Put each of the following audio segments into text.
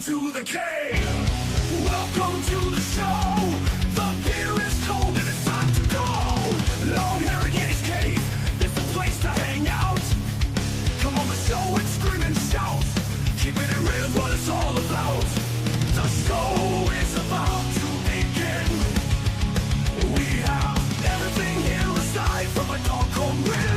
to the cave. Welcome to the show. The beer is cold and it's time to go. LongHairedYeti'sCave is the place to hang out. Come on the show and scream and shout. Keeping it real is what it's all about. The show is about to begin. We have everything here aside from a doggone grill.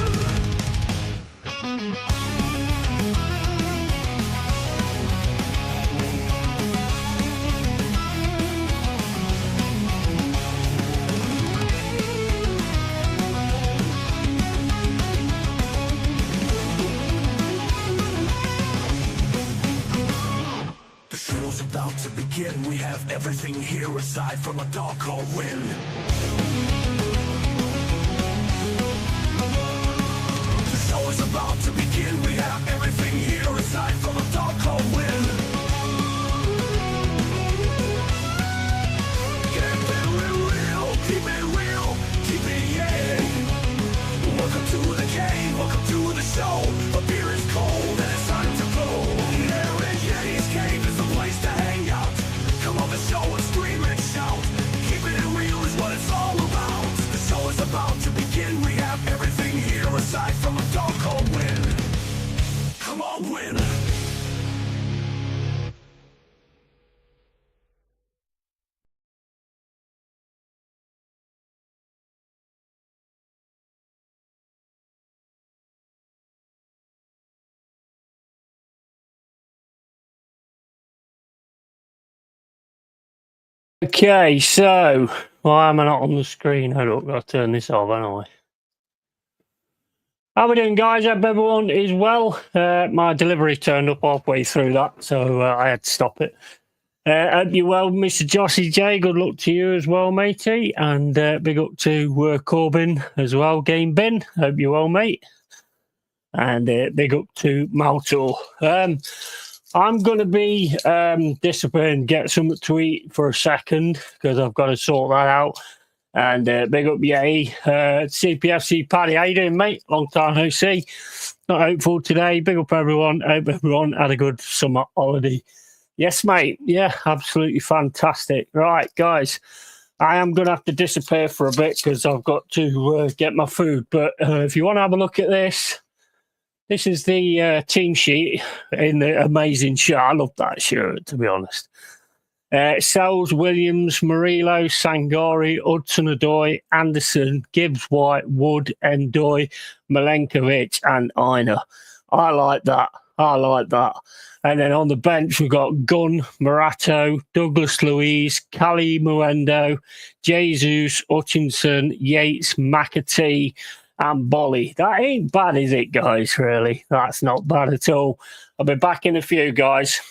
The show's about to begin. We have everything here aside from a doggone wind. The show is about to begin. We have everything here aside from a doggone wind. Keep it real, keep it real, keep it yeah. Welcome to the cave, welcome to the show. The beer is cold and it's time to blow. LongHairedYeti'sCave is the place to hang out. Come on the show and scream and shout. Keeping it real is what it's all about. The show is about to begin. We have everything here aside from a doggone win. Come on, win. Okay, so why am I not on the screen? Hold up, I've got to turn this off, haven't I? How we doing, guys? Hope everyone is well. My delivery turned up halfway through that, so I had to stop it. Hope you're well, Mr. Jossie J. Good luck to you as well, matey. And big up to Corbin as well, Game Bin. Hope you're well, mate. And big up to Maltor. I'm going to be disappearing, get something to eat for a second because I've got to sort that out. And big up Yeti, CPFC Paddy. How you doing, mate? Long time no see. Not hopeful today. Big up everyone. Hope everyone had a good summer holiday. Yes, mate. Yeah, absolutely fantastic. Right, guys. I am going to have to disappear for a bit because I've got to get my food. But if you want to have a look at this, this is the team sheet in the amazing shirt. I love that shirt, to be honest. Sells, Williams, Murillo, Sangari, Hudson-Odoi, Anderson, Gibbs-White, Wood, Endoy, Milenkovic, and Aina. I like that. I like that. And then on the bench, we've got Gunn, Morato, Douglas Luiz, Cali Muendo, Jesus, Hutchinson, Yates, McAtee, and Bolly. That ain't bad, is it, guys? Really? That's not bad at all. I'll be back in a few, guys.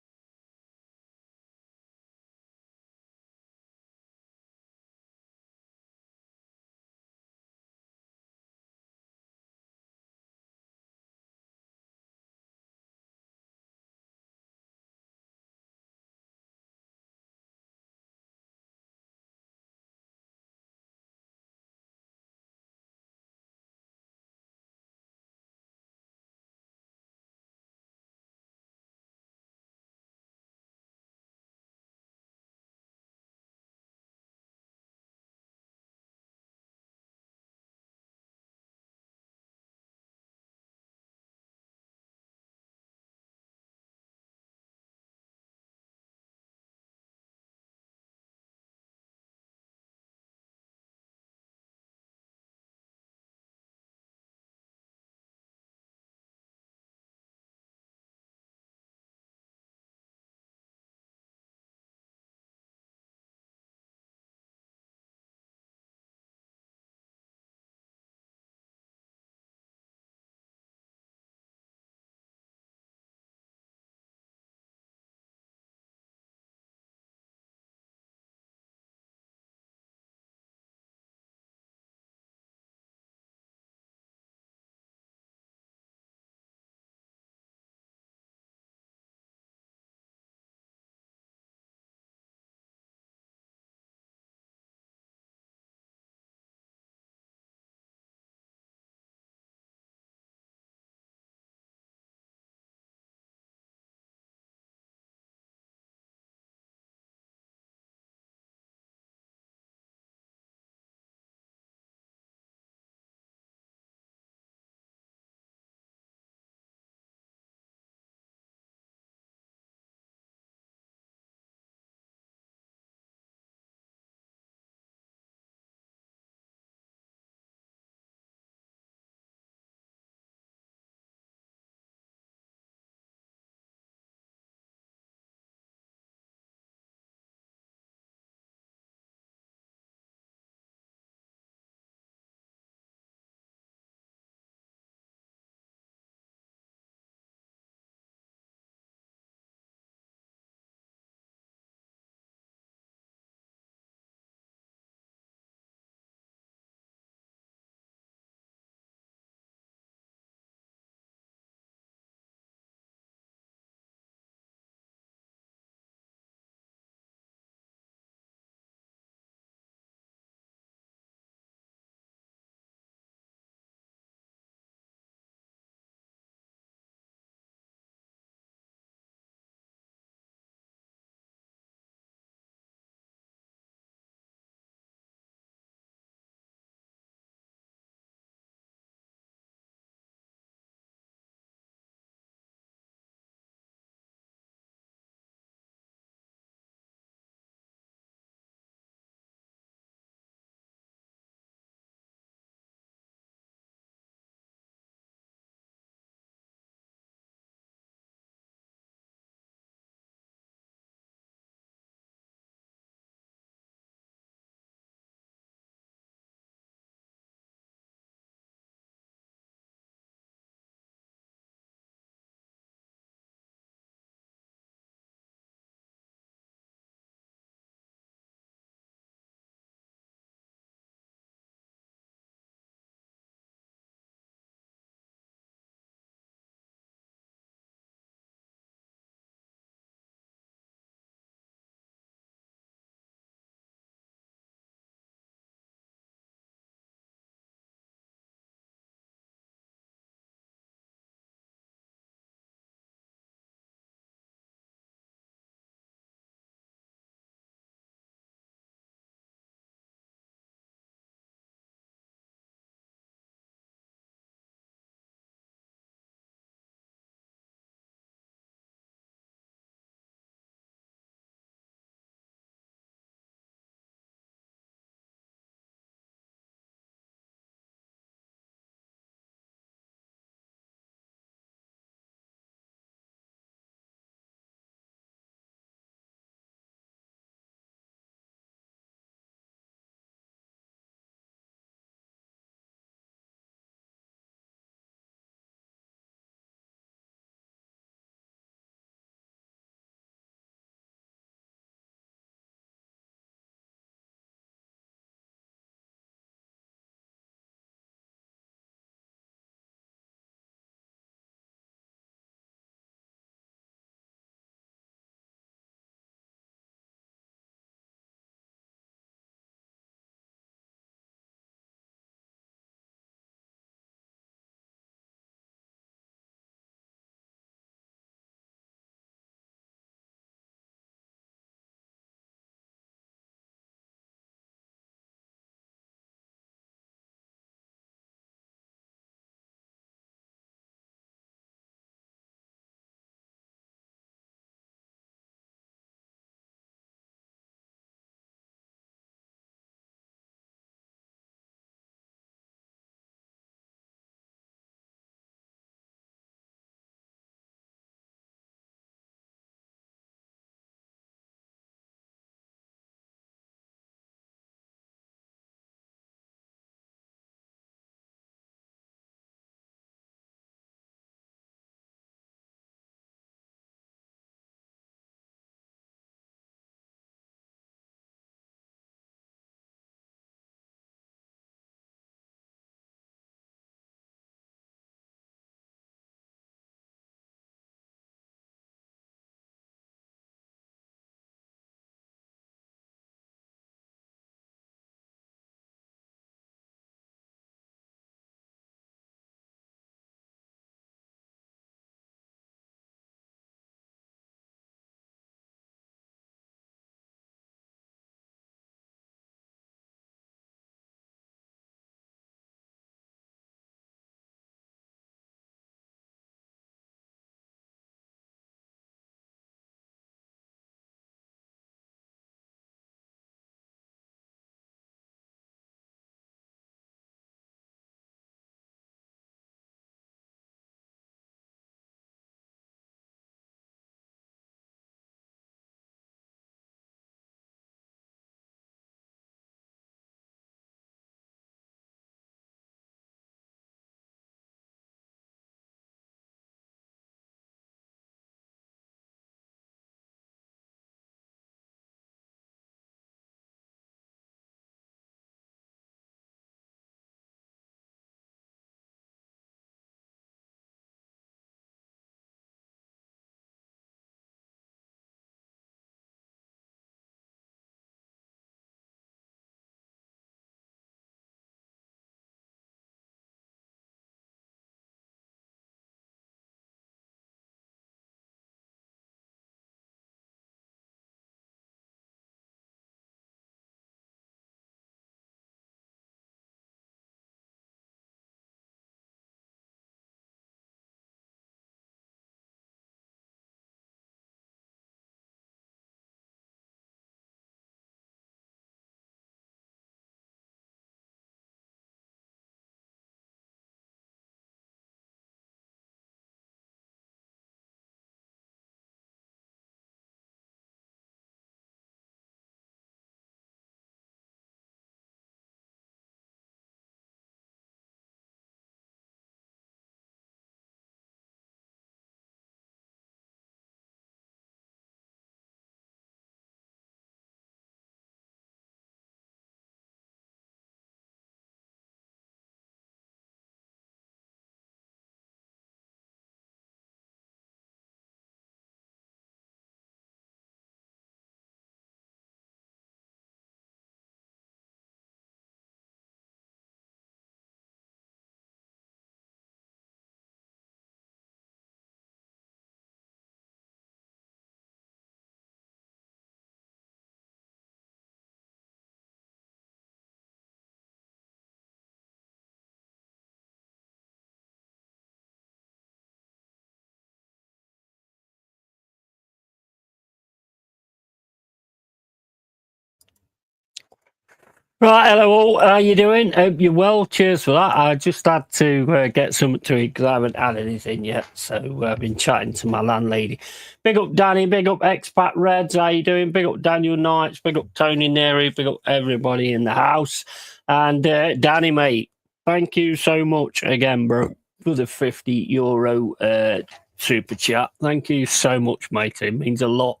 Right, hello all. How you doing? Hope you're well. Cheers for that. I just had to get something to eat because I haven't had anything yet. So I've been chatting to my landlady. Big up Danny. Big up Expat Reds. How you doing? Big up Daniel Knights. Big up Tony Neri. Big up everybody in the house. And Danny, mate, thank you so much again, bro, for the €50 super chat. Thank you so much, mate. It means a lot.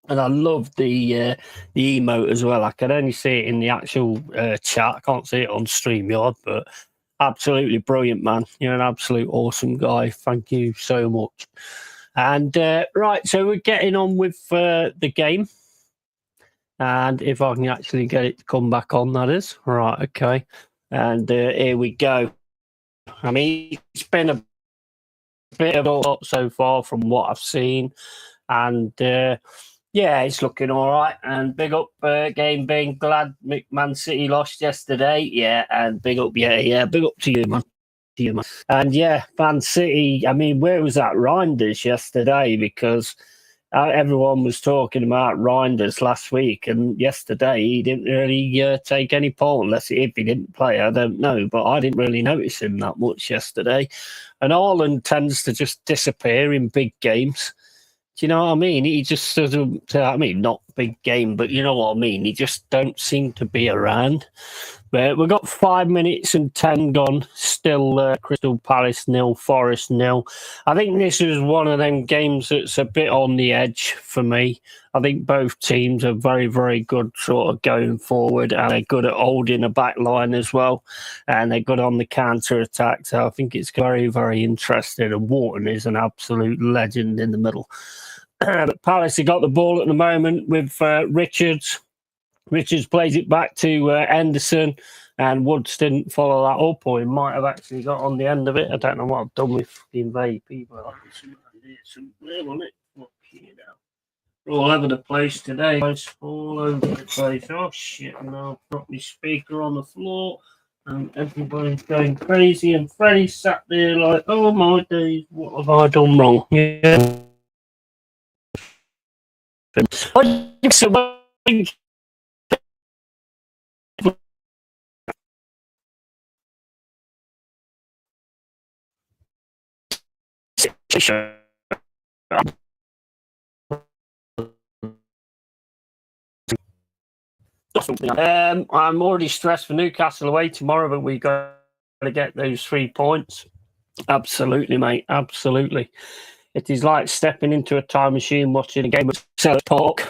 And I love the emote as well. I can only see it in the actual chat. I can't see it on StreamYard, but absolutely brilliant, man. You're an absolute awesome guy. Thank you so much. And right, so we're getting on with the game. And if I can actually get it to come back on, that is. Right, okay. And here we go. I mean, it's been a bit of a lot so far from what I've seen. And yeah, it's looking all right. And big up Game Bing. Glad Man City lost yesterday. Yeah, and big up, yeah, big up to you, man. To you, man. And yeah, Man City. I mean, where was that Reinders yesterday? Because everyone was talking about Reinders last week, and yesterday he didn't really take any part. Unless if he didn't play, I don't know. But I didn't really notice him that much yesterday. And Haaland tends to just disappear in big games. Do you know what I mean? He just doesn't. I mean, not big game, but you know what I mean. He just don't seem to be around. But we've got 5 minutes and 10 gone. Still Crystal Palace 0, Forest 0. I think this is one of them games that's a bit on the edge for me. I think both teams are very, very good sort of going forward, and they're good at holding a back line as well, and they're good on the counter attack. So I think it's very, very interesting. And Wharton is an absolute legend in the middle. But Palace have got the ball at the moment with Richards. Richards plays it back to Henderson, and Woods didn't follow that up, or he might have actually got on the end of it. I don't know what I've done with fucking vape people. Somewhere on it. We're all over the place today, guys. All over the place. Oh shit! And I've got my speaker on the floor, and everybody's going crazy. And Freddie's sat there like, "Oh my days, what have I done wrong?" Yeah. I'm already stressed for Newcastle away tomorrow, but we got to get those 3 points. Absolutely, mate. Absolutely. It is like stepping into a time machine watching a game of Sellers Park.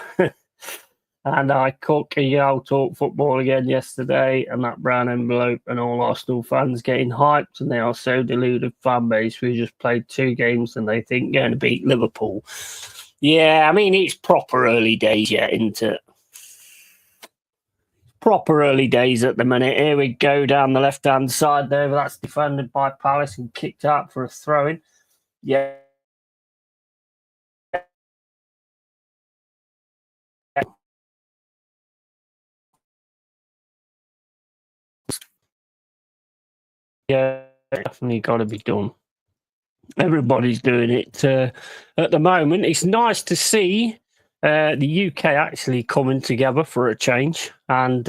And I cook I'll talk football again yesterday, and that brown envelope and all Arsenal fans getting hyped, and they are so deluded fan base. We just played 2 games and they think they're going to beat Liverpool. Yeah, I mean, it's proper early days yet, isn't it? Proper early days at the minute. Here we go down the left-hand side there. That's defended by Palace and kicked out for a throw-in. Yeah. Yeah, definitely got to be done. Everybody's doing it at the moment. It's nice to see the UK actually coming together for a change, and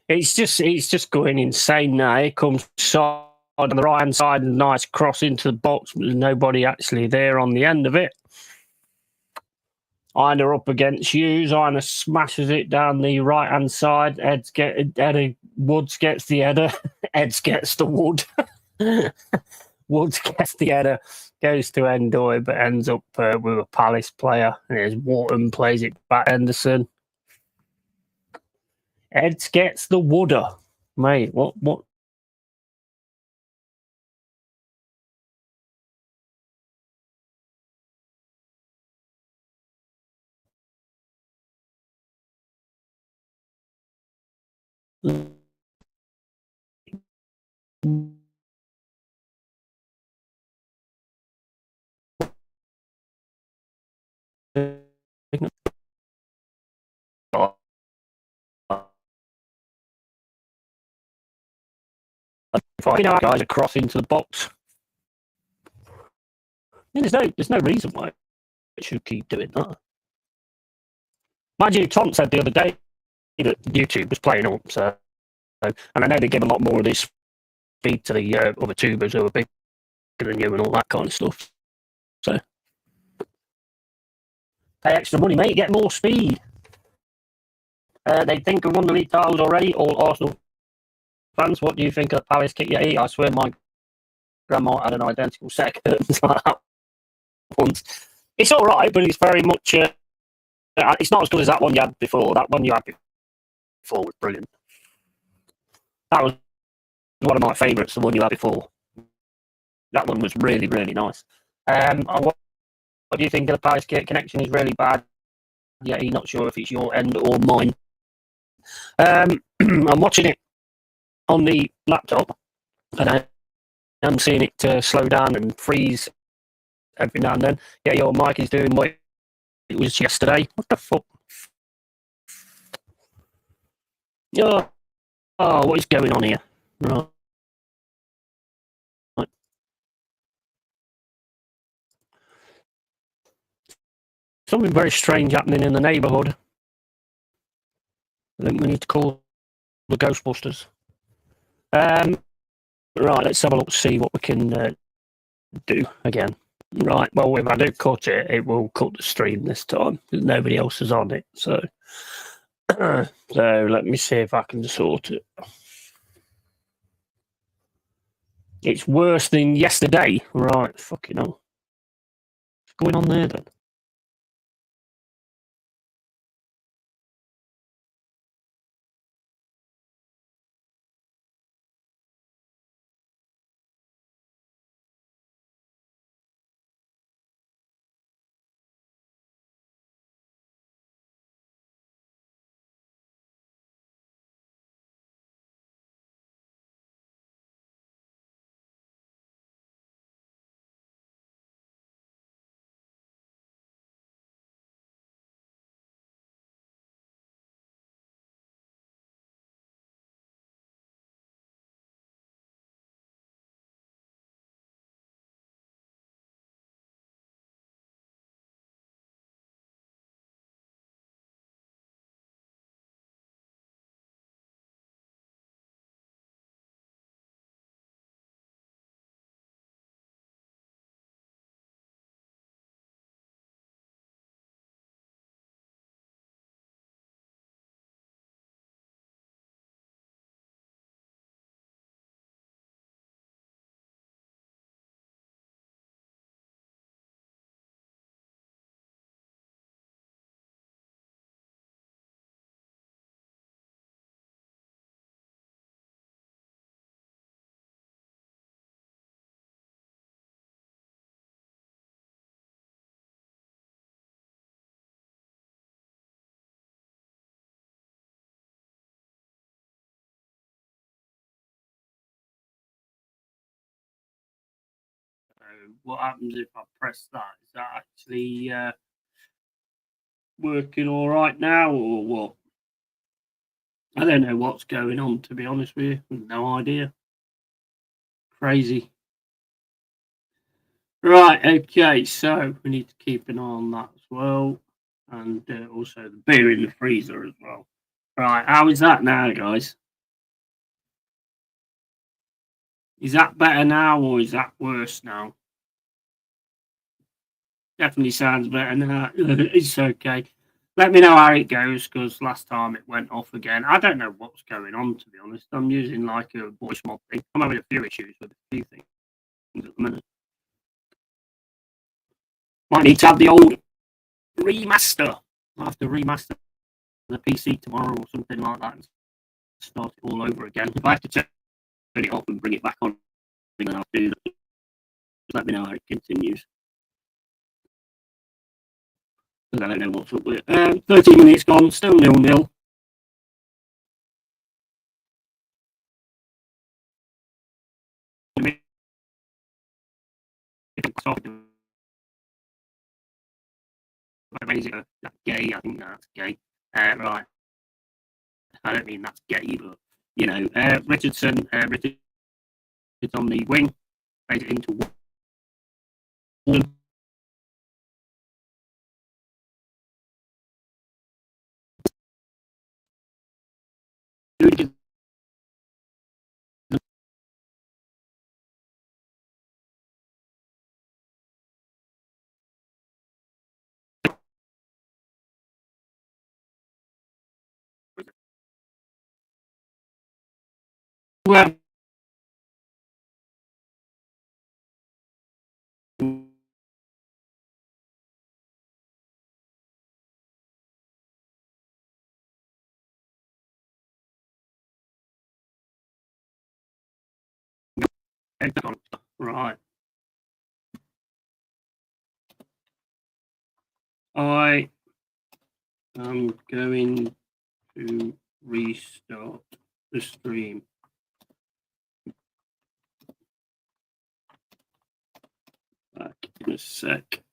it's just going insane now. Here comes side on the right hand side, and nice cross into the box, but there's nobody actually there on the end of it. Einer up against Hughes. Einer smashes it down the right hand side. Woods gets the header. Eds gets the wood. Woods gets the header, goes to Endoy, but ends up with a Palace player. And there's Wharton plays it back Henderson. Eds gets the wooder. Mate, what? Guys are crossing to the box. There's no reason why it should keep doing that. Mind you, Tom said the other day that YouTube was playing up. So, and I know they give a lot more of this feed to the other tubers who are bigger than you and all that kind of stuff. So, pay extra money, mate, get more speed. They think have won the league titles already, all Arsenal fans. What do you think of Palace Kit Yeti? I swear my grandma had an identical set of curtains like that once. It's all right, but it's very much. It's not as good as that one you had before. That one you had before was brilliant. That was one of my favourites, the one you had before. That one was really, really nice. What do you think of the Palace Kit? Connection is really bad. Yeah, you're not sure if it's your end or mine. I'm watching it on the laptop, and I'm seeing it slow down and freeze every now and then. Yeah, your mic is doing what it was yesterday. What the fuck? Oh, what is going on here? Right. Something very strange happening in the neighbourhood. I think we need to call the Ghostbusters. Right, let's have a look, see what we can do again. Right, well, if I do cut it, it will cut the stream this time because nobody else is on it. So, so let me see if I can sort it. It's worse than yesterday. Right, fucking hell. What's going on there then? What happens if I press that? Is that actually working all right now, or what? I don't know what's going on, to be honest with you. No idea. Crazy. Right, okay, so we need to keep an eye on that as well. And also the beer in the freezer as well. Right, how is that now, guys? Is that better now, or is that worse now? Definitely sounds better now. It's okay. Let me know how it goes, because last time it went off again. I don't know what's going on, to be honest. I'm using like a voice mod thing. I'm having a few issues with a few things at the minute. Might need to have the old remaster. I'll have to remaster the PC tomorrow or something like that and start it all over again. If I have to turn it off and bring it back on, then I'll do that. Just let me know how it continues. Because I don't know what's up with it. 13 minutes gone, still 0-0. That's gay. I think that's gay. Right. I don't mean that's gay, but you know, Richardson, Richard on the wing, made it into one. have right. I am going to restart the stream. Back in a sec.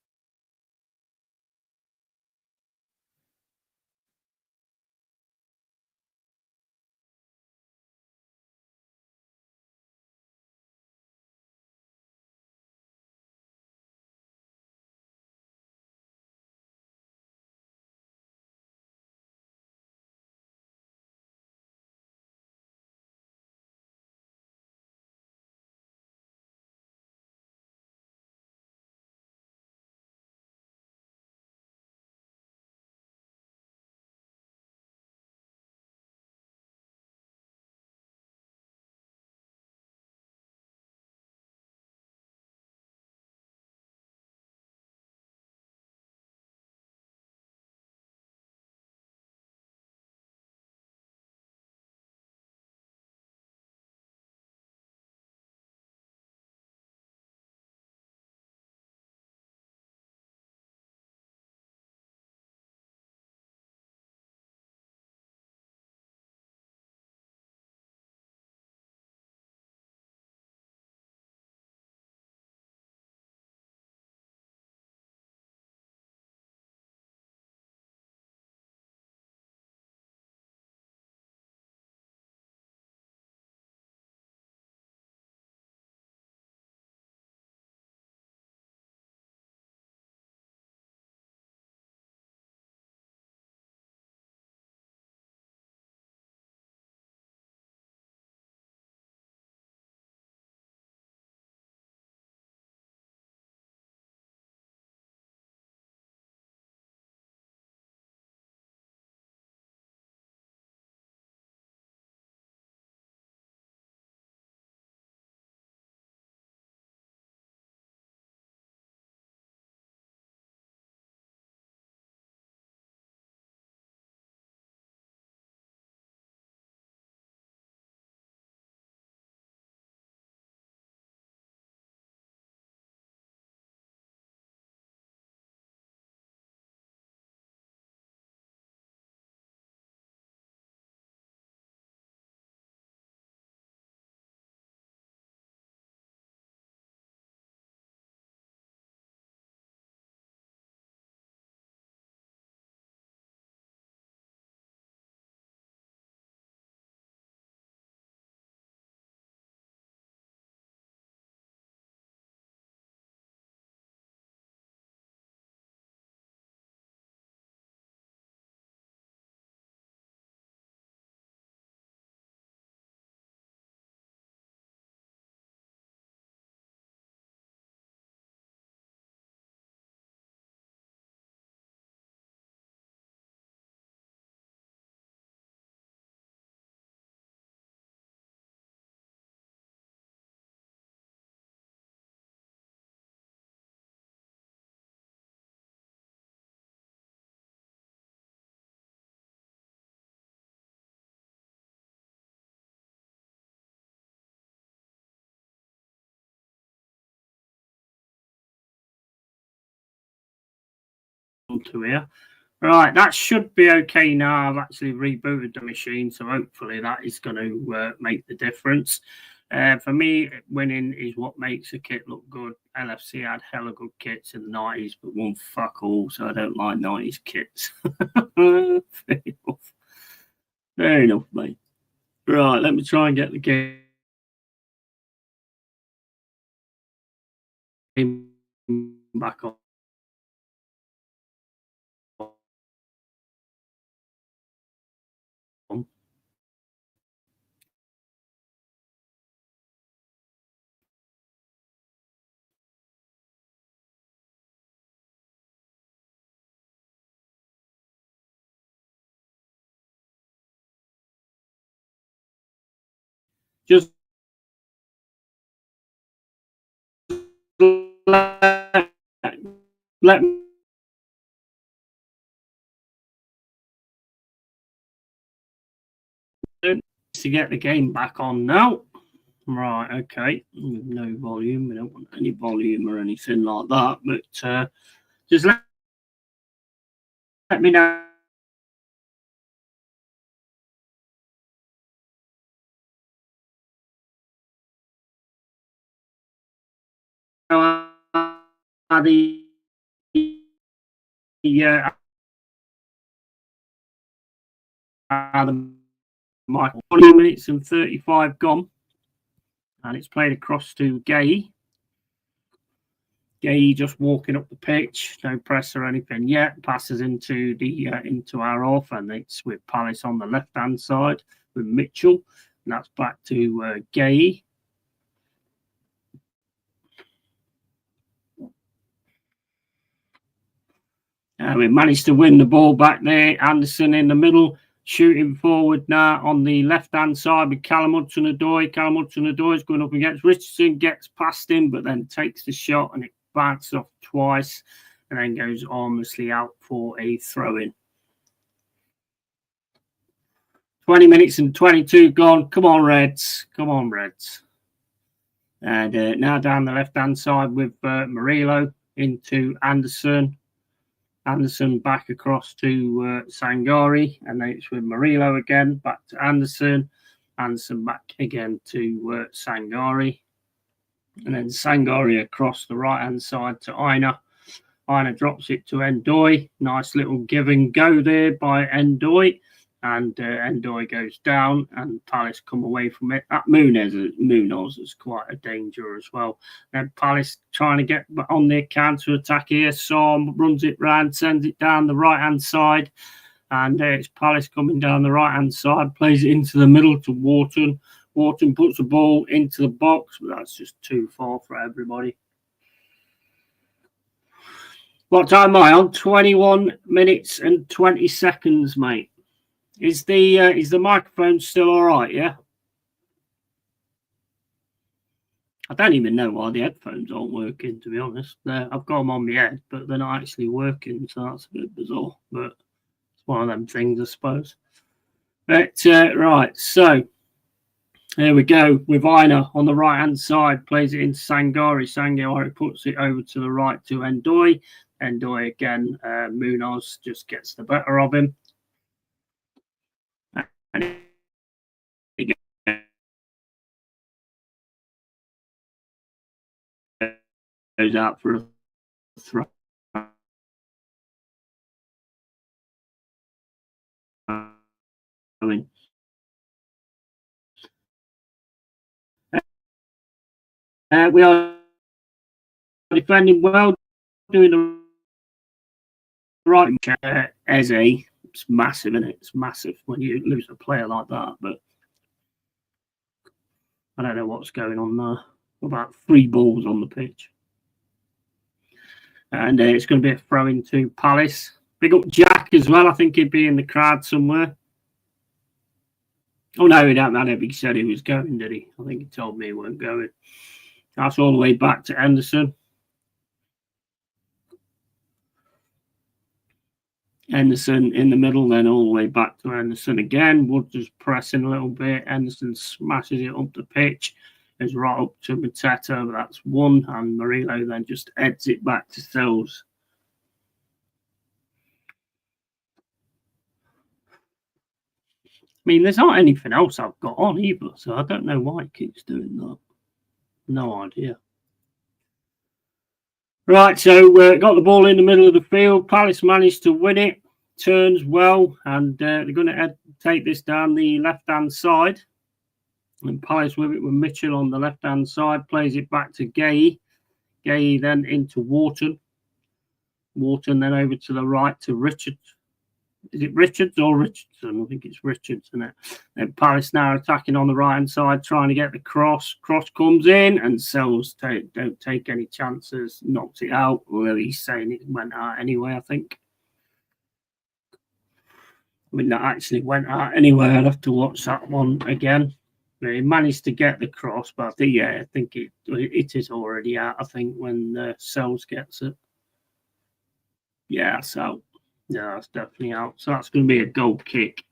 to here. Right, that should be okay now. I've actually rebooted the machine, so hopefully that is going to make the difference. For me, winning is what makes a kit look good. LFC had hella good kits in the 90s, but won fuck all, so I don't like 90s kits. Fair enough. Fair enough, mate. Right, let me try and get the game back on. just let me to get the game back on now. Right, okay. With no volume. We don't want any volume or anything like that. But just let me know the Michael. 20 minutes and 35 gone. And it's played across to Gay. Gay just walking up the pitch, no press or anything yet. Passes into our off, and it's with Palace on the left hand side with Mitchell, and that's back to Gay. We managed to win the ball back there. Anderson in the middle, shooting forward now on the left-hand side with Callum Hudson-Odoi. Callum Hudson-Odoi is going up against Richardson, gets past him, but then takes the shot and it bounces off twice and then goes harmlessly out for a throw-in. 20 minutes and 22 gone. Come on, Reds. Come on, Reds. And now down the left-hand side with Murillo into Anderson. Anderson back across to Sangari, and then it's with Murillo again, back to Anderson. Anderson back again to Sangari. And then Sangari across the right-hand side to Aina. Aina drops it to Endoi. Nice little give and go there by Endoi. And Endoi goes down, and Palace come away from it. That Munoz is quite a danger as well. And Palace trying to get on their counter attack here. Sam runs it round, sends it down the right hand side, and it's Palace coming down the right hand side, plays it into the middle to Wharton. Wharton puts the ball into the box, but that's just too far for everybody. What time am I on? 21 minutes and 20 seconds, mate. Is the microphone still all right? Yeah. I don't even know why the headphones aren't working. To be honest, I've got them on my head, but they're not actually working. So that's a bit bizarre. But it's one of them things, I suppose. But right, so here we go with Aina on the right hand side. Plays it into Sangari. Sangari puts it over to the right to Endoi. Endoi again. Munoz just gets the better of him. And it goes out for a throw. We are defending well, doing the right. Eze, it's massive, isn't it? It's massive when you lose a player like that. But I don't know what's going on there. About 3 balls on the pitch. And it's going to be a throw into Palace. Big up Jack as well. I think he'd be in the crowd somewhere. Oh, no, he don't matter if he said he was going, did he? I think he told me he weren't going. That's all the way back to Henderson. Henderson in the middle, then all the way back to Henderson again. Wood just pressing a little bit. Henderson smashes it up the pitch. It's right up to Mateta, but that's one. And Murillo then just heads it back to Sells. I mean, there's not anything else I've got on either, so I don't know why it keeps doing that. No idea. Right, so got the ball in the middle of the field. Palace managed to win it. Turns well, and they're going to take this down the left-hand side. And Palace with it with Mitchell on the left-hand side. Plays it back to Gay. Gay then into Wharton. Wharton then over to the right to Richards. Is it Richards or Richardson? I think it's Richards, isn't it? And Palace now attacking on the right-hand side, trying to get the cross. Cross comes in, and Sells don't take any chances. Knocks it out. Well, he's saying it went out anyway, I think. I mean, that actually went out anyway. I'll have to watch that one again. He managed to get the cross, but I think it is already out. I think when Sells gets it. Yeah, it's out. Yeah, it's definitely out. So that's going to be a goal kick.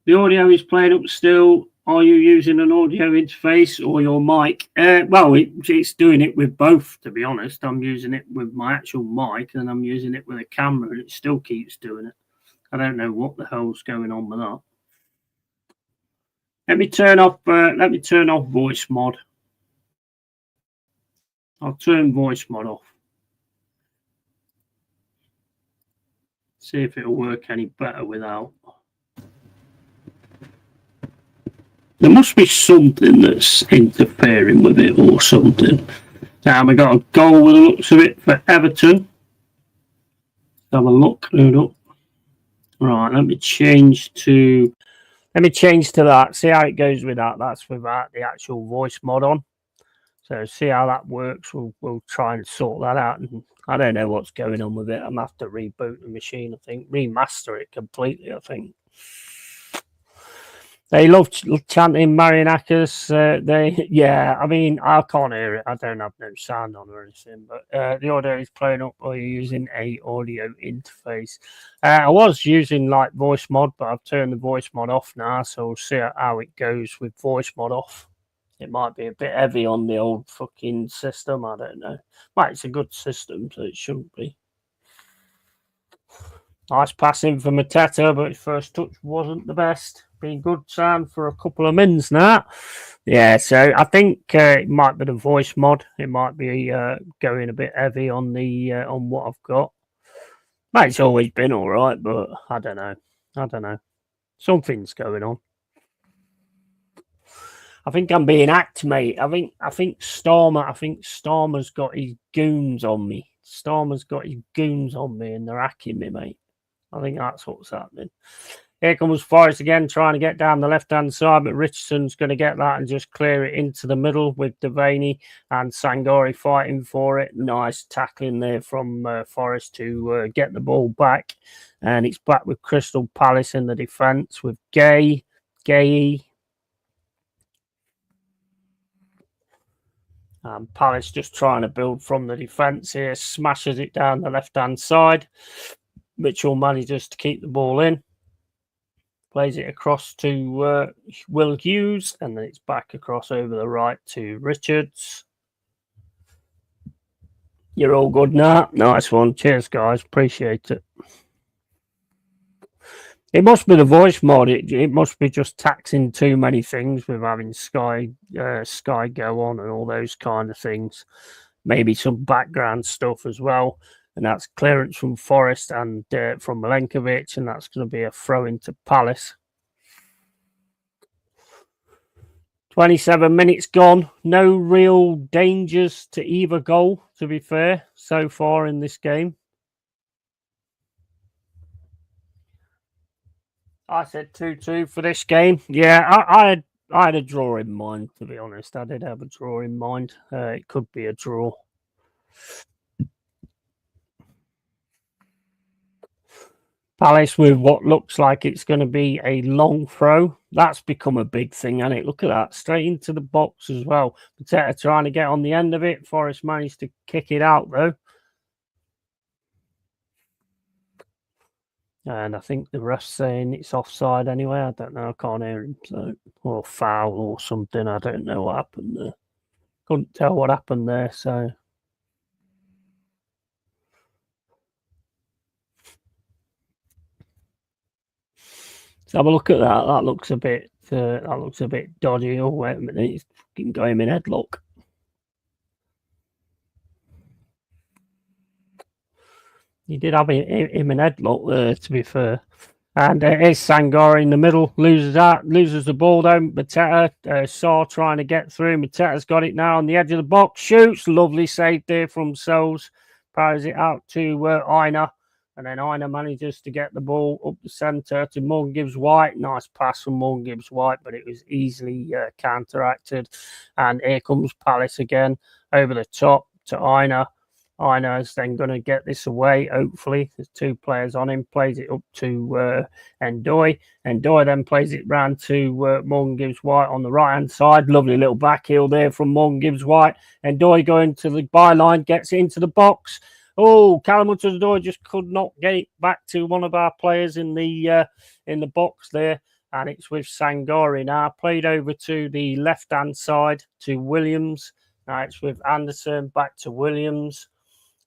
The audio is playing up still. Are you using an audio interface or your mic? Well, it's doing it with both, to be honest. I'm using it with my actual mic and I'm using it with a camera and it still keeps doing it. I don't know what the hell's going on with that. Let me turn off voice mod. I'll turn voice mod off. See if it'll work any better without. There must be something that's interfering with it or something. Now we got a goal with the looks of it for Everton. Let's have a look. Right, let me change to that. See how it goes with that. That's without the actual voice mod on. So see how that works. We'll try and sort that out. And I don't know what's going on with it. I'm gonna have to reboot the machine. I think remaster it completely. I think. They love chanting Marianakis. I mean, I can't hear it. I don't have no sound on or anything. But the audio is playing up while you're using a audio interface. I was using like voice mod, but I've turned the voice mod off now. So we'll see how it goes with voice mod off. It might be a bit heavy on the old fucking system. I don't know. Well, it's a good system, so it shouldn't be. Nice passing for Mateta, but his first touch wasn't the best. Been good sound for a couple of mins now. Yeah, so I think it might be the voice mod. It might be going a bit heavy on the on what I've got. Well, it's always been all right, but I don't know. Something's going on. I think I'm being hacked, mate. I think Starmer's got his goons on me. And they're hacking me, mate. I think that's what's happening. Here comes Forrest again, trying to get down the left-hand side, but Richardson's going to get that and just clear it into the middle with Devaney and Sangori fighting for it. Nice tackling there from Forrest to get the ball back. And it's back with Crystal Palace in the defence with Gay. Palace just trying to build from the defence here, smashes it down the left-hand side. Mitchell manages to keep the ball in, plays it across to Will Hughes, and then it's back across over the right to Richards. You're all good now. Nice one. Cheers, guys. Appreciate it. It must be the voice mod. It must be just taxing too many things with having Sky go on and all those kind of things. Maybe some background stuff as well. And that's clearance from Forrest and from Milenkovic, and that's going to be a throw into Palace. 27 minutes gone. No real dangers to either goal, to be fair, so far in this game. I said 2-2 for this game. Yeah, I had a draw in mind, to be honest. I did have a draw in mind. It could be a draw. Palace with what looks like it's going to be a long throw. That's become a big thing, hasn't it? Look at that. Straight into the box as well. Mateta trying to get on the end of it. Forrest managed to kick it out, though. And I think the ref's saying it's offside anyway. I don't know. I can't hear him. So, or foul or something. I don't know what happened there. Couldn't tell what happened there, so... Let's have a look at that. That looks a bit dodgy. Oh, wait a minute. He's fucking got him in headlock. He did have him in headlock there, to be fair. And here's Sangori in the middle. Loses the ball down. Mateta, Saw trying to get through. Mateta's got it now on the edge of the box. Shoots. Lovely save there from Souls. Powers it out to Aina. And then Aina manages to get the ball up the centre to Morgan Gibbs-White. Nice pass from Morgan Gibbs-White, but it was easily counteracted. And here comes Palace again over the top to Aina. Ina's then going to get this away, hopefully. There's 2 players on him, plays it up to Endoy. Endoy then plays it round to Morgan Gibbs White on the right-hand side. Lovely little back heel there from Morgan Gibbs White. Endoy going to the byline, gets it into the box. Oh, Callum Hudson-Odoi just could not get it back to one of our players in the box there. And it's with Sangari now. Played over to the left-hand side to Williams. Now it's with Anderson back to Williams.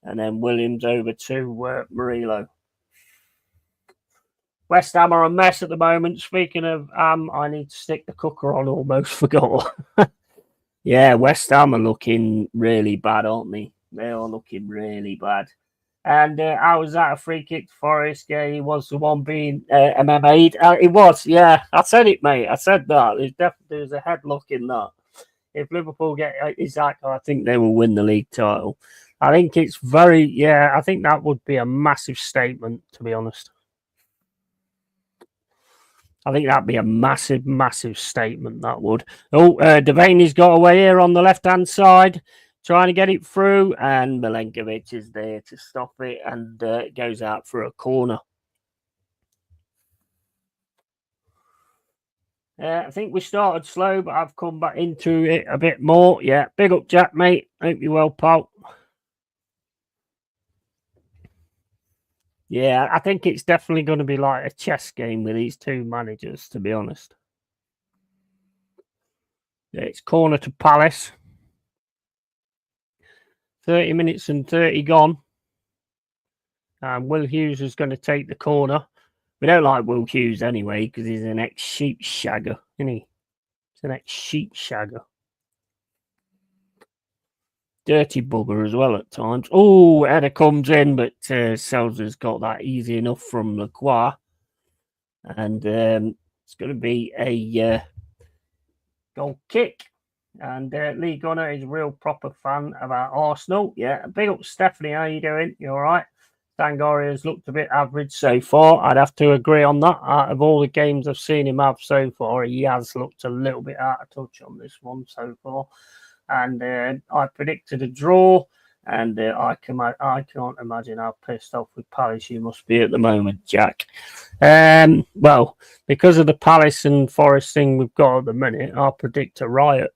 And then Williams over to Murillo. West Ham are a mess at the moment. Speaking of I need to stick the cooker on, almost forgot. Yeah, West Ham are looking really bad, aren't they? They are looking really bad. And I was at a free kick to Forest. Yeah, he was the one being MMA'd. It was, yeah. I said it, mate. I said that. There's a headlock in that. If Liverpool get exactly, I think they will win the league title. I think it's I think that would be a massive statement, to be honest. I think that'd be a massive, massive statement, that would. Oh, Devaney's got away here on the left-hand side, trying to get it through, and Milenkovic is there to stop it, and it goes out for a corner. I think we started slow, but I've come back into it a bit more. Yeah, big up, Jack, mate. Hope you're well, pal. Yeah, I think it's definitely going to be like a chess game with these 2 managers, to be honest. Yeah, it's corner to Palace. 30 minutes and 30 gone. And Will Hughes is going to take the corner. We don't like Will Hughes anyway, because he's an ex-sheep shagger, isn't he? He's an ex-sheep shagger. Dirty bugger as well at times. Oh, header comes in, but Selzer's got that easy enough from Lacroix. And it's going to be a goal kick. And Lee Gunner is a real proper fan of our Arsenal. Yeah, big up, Stephanie. How you doing? You all right? Sangari has looked a bit average so far. I'd have to agree on that. Out of all the games I've seen him have so far, he has looked a little bit out of touch on this one so far. And I predicted a draw, and I can't imagine how pissed off with Palace you must be at the moment, Jack. Well, because of the Palace and Forest thing we've got at the minute, I'll predict a riot.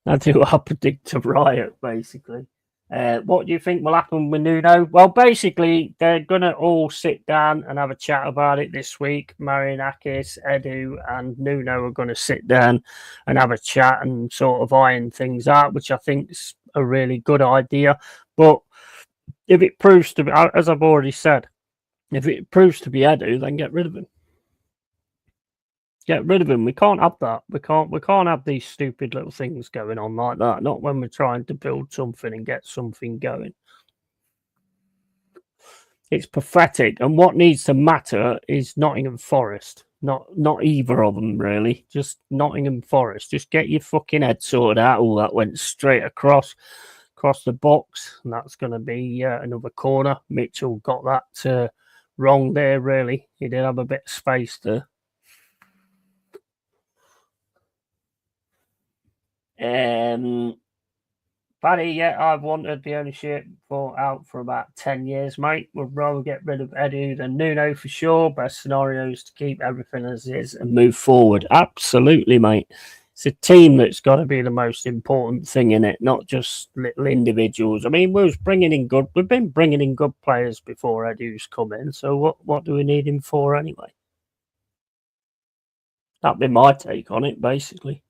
I'll predict a riot, basically. What do you think will happen with Nuno? Well, basically, they're going to all sit down and have a chat about it this week. Marianakis, Edu, and Nuno are going to sit down and have a chat and sort of iron things out, which I think is a really good idea. But if it proves to be, as I've already said, if it proves to be Edu, then get rid of him. Get rid of him. We can't have that. We can't have these stupid little things going on like that. Not when we're trying to build something and get something going. It's pathetic. And what needs to matter is Nottingham Forest. Not either of them, really. Just Nottingham Forest. Just get your fucking head sorted out. Oh, that went straight across the box. And that's going to be another corner. Mitchell got that wrong there, really. He did have a bit of space there. Paddy, yeah, I've wanted the ownership out for about 10 years, mate. Would rather get rid of Edu than Nuno for sure. Best scenario is to keep everything as is and move forward. Absolutely, mate. It's a team that's got to be the most important thing in it, not just little individuals. I mean, we've been bringing in good players before Edu's come in. So what do we need him for anyway? That'd be my take on it, basically.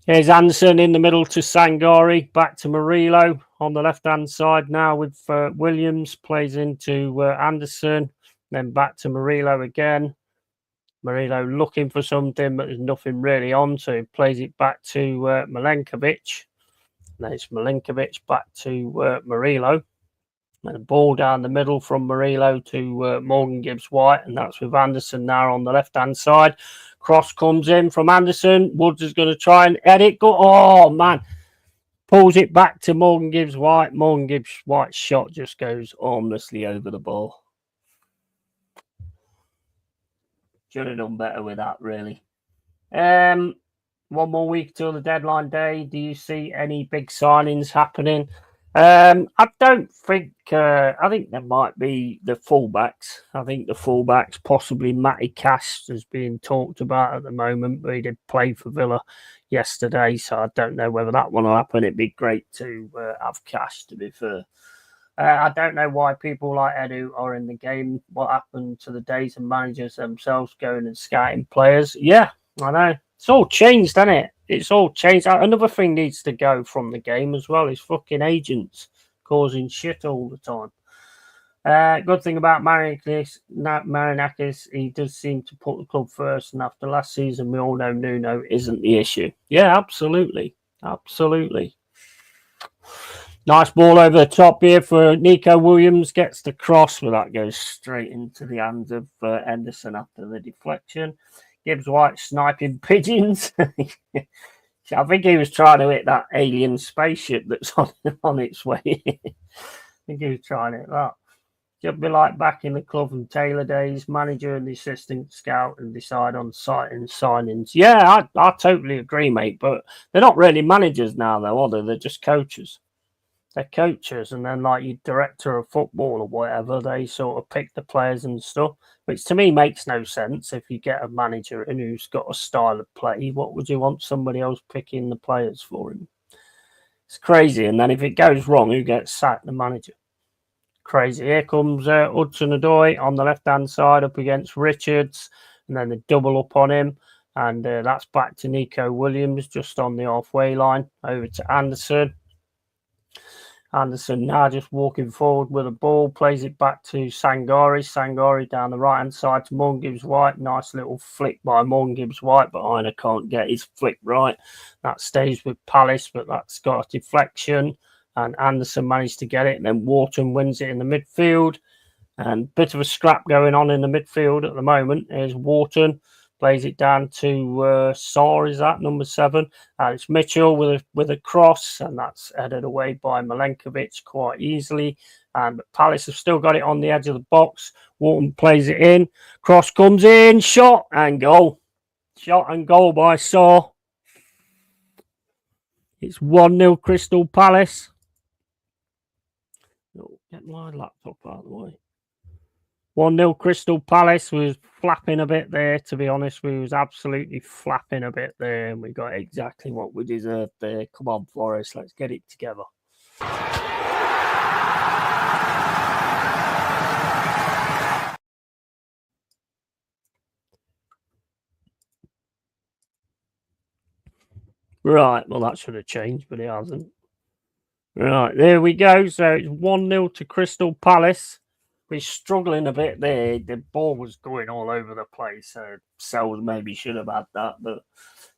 Here's Anderson in the middle to Sangari, back to Murillo on the left-hand side now with Williams, plays into Anderson, then back to Murillo again. Murillo looking for something, but there's nothing really on, so he plays it back to Milenkovic. Then it's Milenkovic back to Murillo. And a ball down the middle from Murillo to Morgan Gibbs White, and that's with Anderson now on the left-hand side. Cross comes in from Anderson. Woods is going to try and edit. Oh, man. Pulls it back to Morgan Gibbs White. Morgan Gibbs White's shot just goes harmlessly over the ball. Should have done better with that, really. one more week till the deadline day. Do you see any big signings happening? I don't think. I think there might be the fullbacks. I think the fullbacks, possibly Matty Cash, is being talked about at the moment. But he did play for Villa yesterday, so I don't know whether that one will happen. It'd be great to have Cash, to be fair. I don't know why people like Edu are in the game. What happened to the days of managers themselves going and scouting players? Yeah, I know. It's all changed, hasn't it? It's all changed. Another thing needs to go from the game as well is fucking agents causing shit all the time. Good thing about Marinakis, he does seem to put the club first, and after last season, we all know Nuno isn't the issue. Yeah, absolutely. Absolutely. Nice ball over the top here for Nico Williams. Gets the cross, but that goes straight into the hands of Henderson after the deflection. Gibbs White sniping pigeons. I think he was trying to hit that alien spaceship that's on its way. I think he was trying to hit that. Should be like back in the club and Taylor days, manager and the assistant scout and decide on site and signings. Yeah, I totally agree, mate. But they're not really managers now, though, are they? They're just coaches. They're coaches, and then like your director of football or whatever, they sort of pick the players and stuff, which to me makes no sense. If you get a manager in who's got a style of play, what would you want somebody else picking the players for him? It's crazy. And then if it goes wrong, who gets sacked? The manager. Crazy. Here comes Hudson-Odoi on the left-hand side up against Richards, and then the double up on him. And that's back to Nico Williams just on the halfway line. Over to Anderson. Anderson now just walking forward with a ball, plays it back to Sangari. Sangari down the right-hand side to Morgan Gibbs White. Nice little flick by Morgan Gibbs White, but Aina can't get his flick right. That stays with Palace, but that's got a deflection. And Anderson managed to get it, and then Wharton wins it in the midfield. And bit of a scrap going on in the midfield at the moment. There's Wharton, plays it down to Saar, is that number 7? And it's Mitchell with a cross, and that's headed away by Milenkovic quite easily. And Palace have still got it on the edge of the box. Wharton plays it in. Cross comes in, shot and goal. Shot and goal by Saar. It's 1-0 Crystal Palace. Get my laptop out of the way. 1-0 Crystal Palace. Was flapping a bit there, to be honest. We was absolutely flapping a bit there, and we got exactly what we deserved there. Come on, Forest, let's get it together. Right, well, that should have changed, but it hasn't. Right, there we go. So it's 1-0 to Crystal Palace. We're struggling a bit there. The ball was going all over the place. So Sells maybe should have had that, but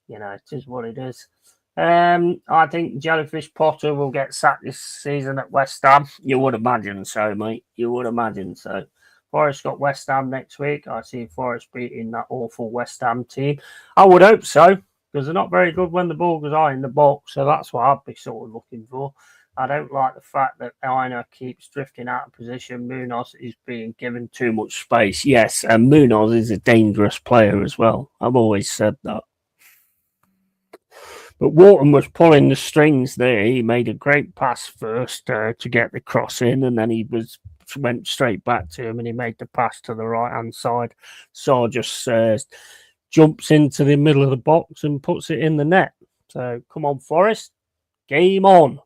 you know, it is what it is. I think Jellyfish Potter will get sacked this season at West Ham. You would imagine so, mate. You would imagine so. Forest got West Ham next week. I see Forest beating that awful West Ham team. I would hope so, because they're not very good when the ball goes high in the box. So that's what I'd be sort of looking for. I don't like the fact that Aina keeps drifting out of position. Munoz is being given too much space. Yes, and Munoz is a dangerous player as well. I've always said that. But Wharton was pulling the strings there. He made a great pass first to get the cross in, and then he went straight back to him, and he made the pass to the right-hand side. So just jumps into the middle of the box and puts it in the net. So come on, Forest. Game on.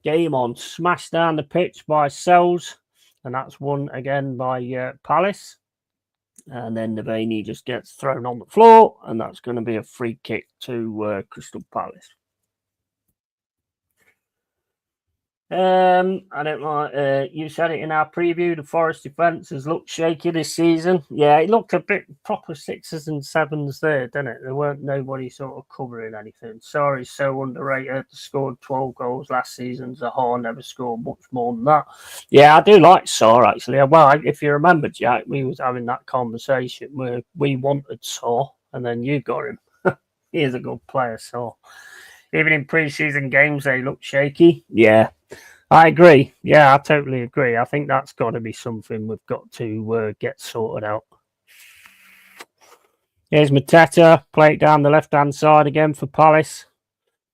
Game on. Smashed down the pitch by Sells, and that's won again by Palace. And then Devaney just gets thrown on the floor, and that's going to be a free kick to Crystal Palace. I don't like. You said it in our preview. The Forest defence has looked shaky this season. Yeah, it looked a bit proper 6s and 7s there, didn't it? There weren't nobody sort of covering anything. Sorry's so underrated. Scored 12 goals last season. Zaha never scored much more than that. Yeah, I do like Saar actually. Well, if you remember, Jack, we was having that conversation where we wanted Saar, and then you got him. He is a good player, Saar. Even in pre-season games, they look shaky. Yeah, I agree. Yeah, I totally agree. I think that's got to be something we've got to get sorted out. Here's Mateta, play it down the left-hand side again for Palace.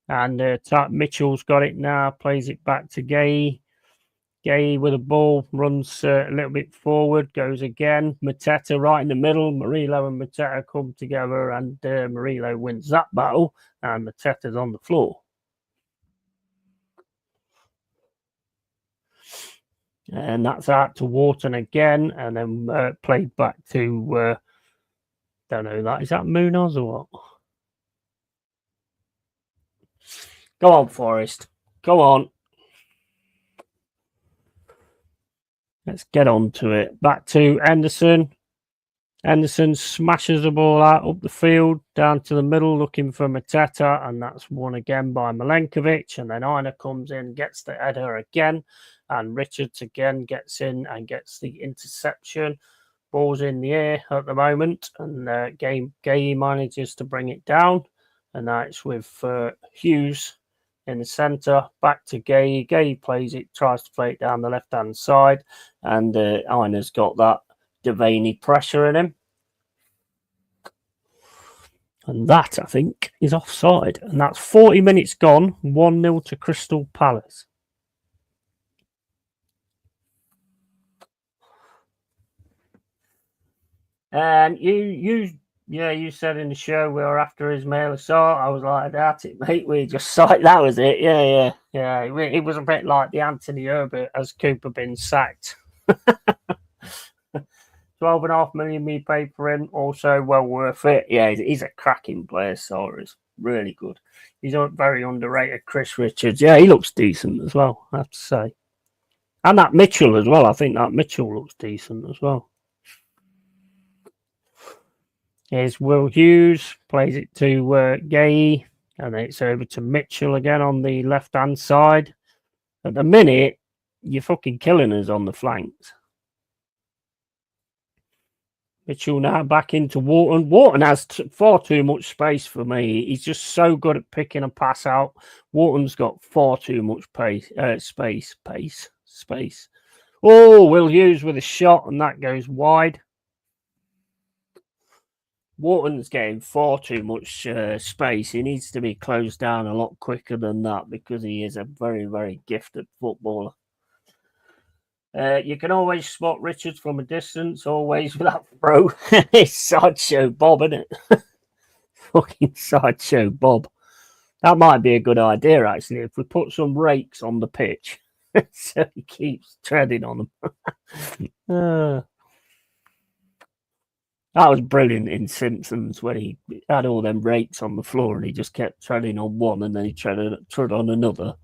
And Mitchell's got it now, plays it back to Gay. Gay with a ball, runs a little bit forward, goes again. Mateta right in the middle. Murillo and Mateta come together, and Murillo wins that battle, and Mateta's on the floor. And that's out to Wharton again, and then played back to, don't know that. Is that Munoz or what? Go on, Forrest. Go on. Let's get on to it. Back to Anderson. Anderson smashes the ball out up the field, down to the middle, looking for Mateta, and that's won again by Milenkovic. And then Aina comes in, gets the header again, and Richards again gets in and gets the interception. Ball's in the air at the moment, and Gay manages to bring it down, and now it's with Hughes in the centre, back to Gay. Gay plays it, tries to play it down the left-hand side, and Aina's got that Devaney pressure in him. And that, I think, is offside. And that's 40 minutes gone, 1-0 to Crystal Palace. And you said in the show we were after Ismail Assar. I was like, I doubt it, mate. We just signed, that was it. Yeah. It was a bit like the Anthony Herbert as Cooper been sacked. 12.5 million we paid for him. Also well worth it. Yeah, he's a cracking player. Sar is really good. He's very underrated. Chris Richards. Yeah, he looks decent as well, I have to say. And that Mitchell as well. I think that Mitchell looks decent as well. Here's Will Hughes. Plays it to Gay. And then it's over to Mitchell again on the left-hand side. At the minute, you're fucking killing us on the flanks. Mitchell now back into Wharton. Wharton has far too much space for me. He's just so good at picking a pass out. Wharton's got far too much space. Oh, Will Hughes with a shot, and that goes wide. Wharton's getting far too much space. He needs to be closed down a lot quicker than that because he is a very, very gifted footballer. You can always spot Richards from a distance, always with that throw. It's Sideshow Bob, isn't it? Fucking Sideshow Bob. That might be a good idea, actually, if we put some rakes on the pitch so he keeps treading on them. That was brilliant in Simpsons when he had all them rakes on the floor and he just kept treading on one and then he trod on another.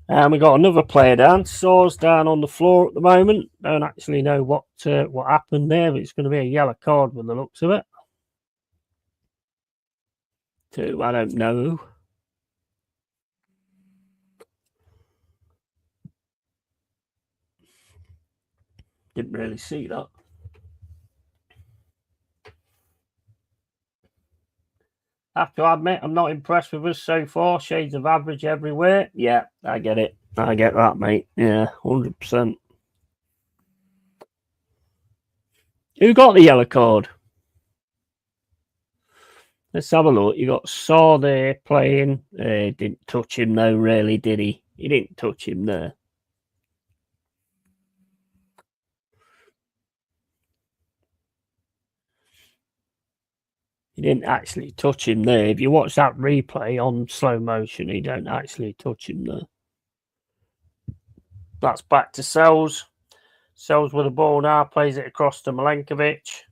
And we got another player down. Saw's down on the floor at the moment. Don't actually know what happened there, but it's going to be a yellow card with the looks of it. I don't know. Didn't really see that. Have to admit, I'm not impressed with us so far. Shades of average everywhere. Yeah, I get it. I get that, mate. Yeah, 100%. Who got the yellow card? Let's have a look. You got Saw there playing. Didn't touch him though, really, did he? He didn't touch him there. He didn't actually touch him there. If you watch that replay on slow motion, he don't actually touch him there. That's back to Sells. Sells with the ball now, plays it across to Milenkovic.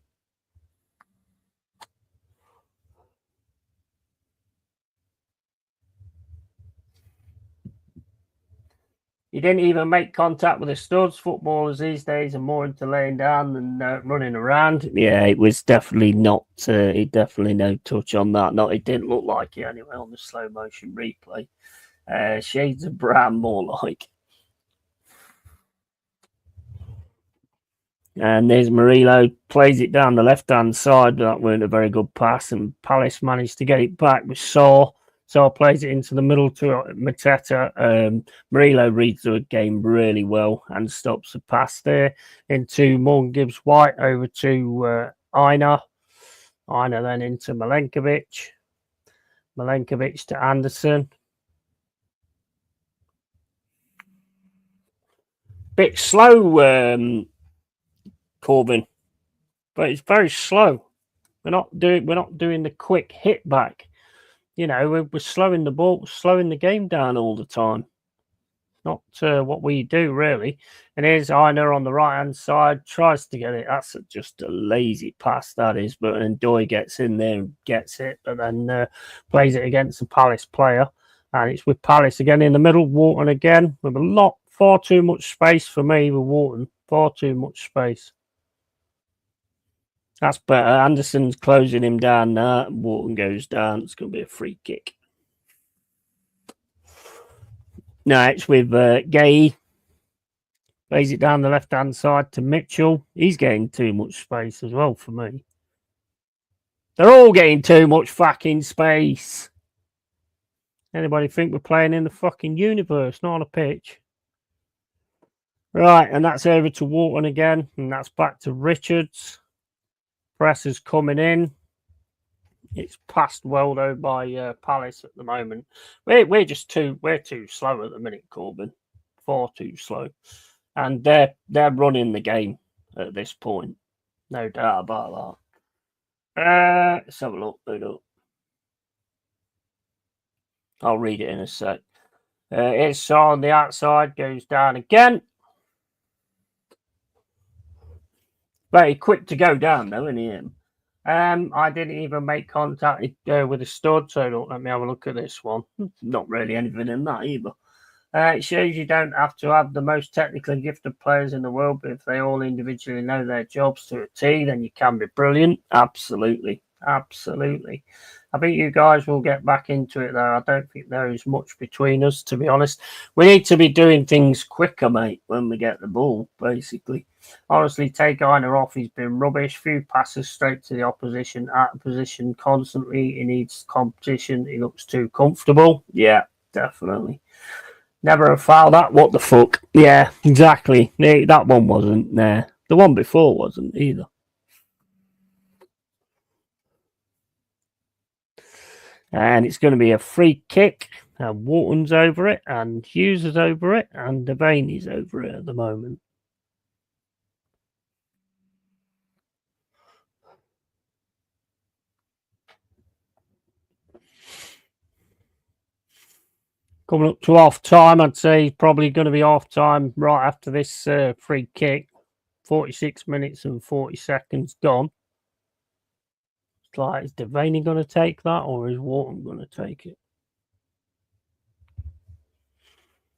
He didn't even make contact with the studs. Footballers these days are more into laying down than running around. Yeah, it was definitely not. Definitely no touch on that. Not. It didn't look like it anyway on the slow motion replay. Shades of brown, more like. And there's Murillo, plays it down the left-hand side. That weren't a very good pass, and Palace managed to get it back with Saw. Saw plays it into the middle to Mateta. Murillo reads the game really well and stops the pass there into Morgan Gibbs-White over to Aina. Einer then into Milenkovic. Milenkovic to Anderson. Bit slow, Corbin, but it's very slow. We're not doing the quick hit back. You know, we're slowing the game down all the time. Not what we do really. And here's Einer on the right hand side, tries to get it. That's just a lazy pass, that is. But then Doy gets in there and gets it, but then plays it against the Palace player. And it's with Palace again in the middle. Wharton again with far too much space for me with Wharton. Far too much space. That's better. Anderson's closing him down now. Wharton goes down. It's going to be a free kick. No, it's with Gay. Plays it down the left-hand side to Mitchell. He's getting too much space as well for me. They're all getting too much fucking space. Anybody think we're playing in the fucking universe, not on a pitch? Right, and that's over to Wharton again. And that's back to Richards. Press is coming in. It's passed well though by Palace at the moment. We're too slow at the minute, Corbin. Far too slow, and they're running the game at this point. No doubt about that. Let's have a look. I'll read it in a sec. It's on the outside, goes down again. Very quick to go down though, isn't he? I didn't even make contact with the stud, so let me have a look at this one. Not really anything in that either. It shows you don't have to have the most technically gifted players in the world, but if they all individually know their jobs to a T, then you can be brilliant. Absolutely. Absolutely. I think you guys will get back into it, though. I don't think there is much between us, to be honest. We need to be doing things quicker, mate, when we get the ball, basically. Honestly, take Einer off. He's been rubbish. Few passes straight to the opposition, out of position constantly. He needs competition. He looks too comfortable. Yeah, definitely. Never have fouled that. What the fuck? Yeah, exactly. That one wasn't there. The one before wasn't either. And it's going to be a free kick. And Wharton's over it, and Hughes is over it, and Devaney's over it at the moment. Coming up to half time, I'd say probably going to be half time right after this free kick. 46 minutes and 40 seconds gone. It's like, is Devaney going to take that, or is Wharton going to take it?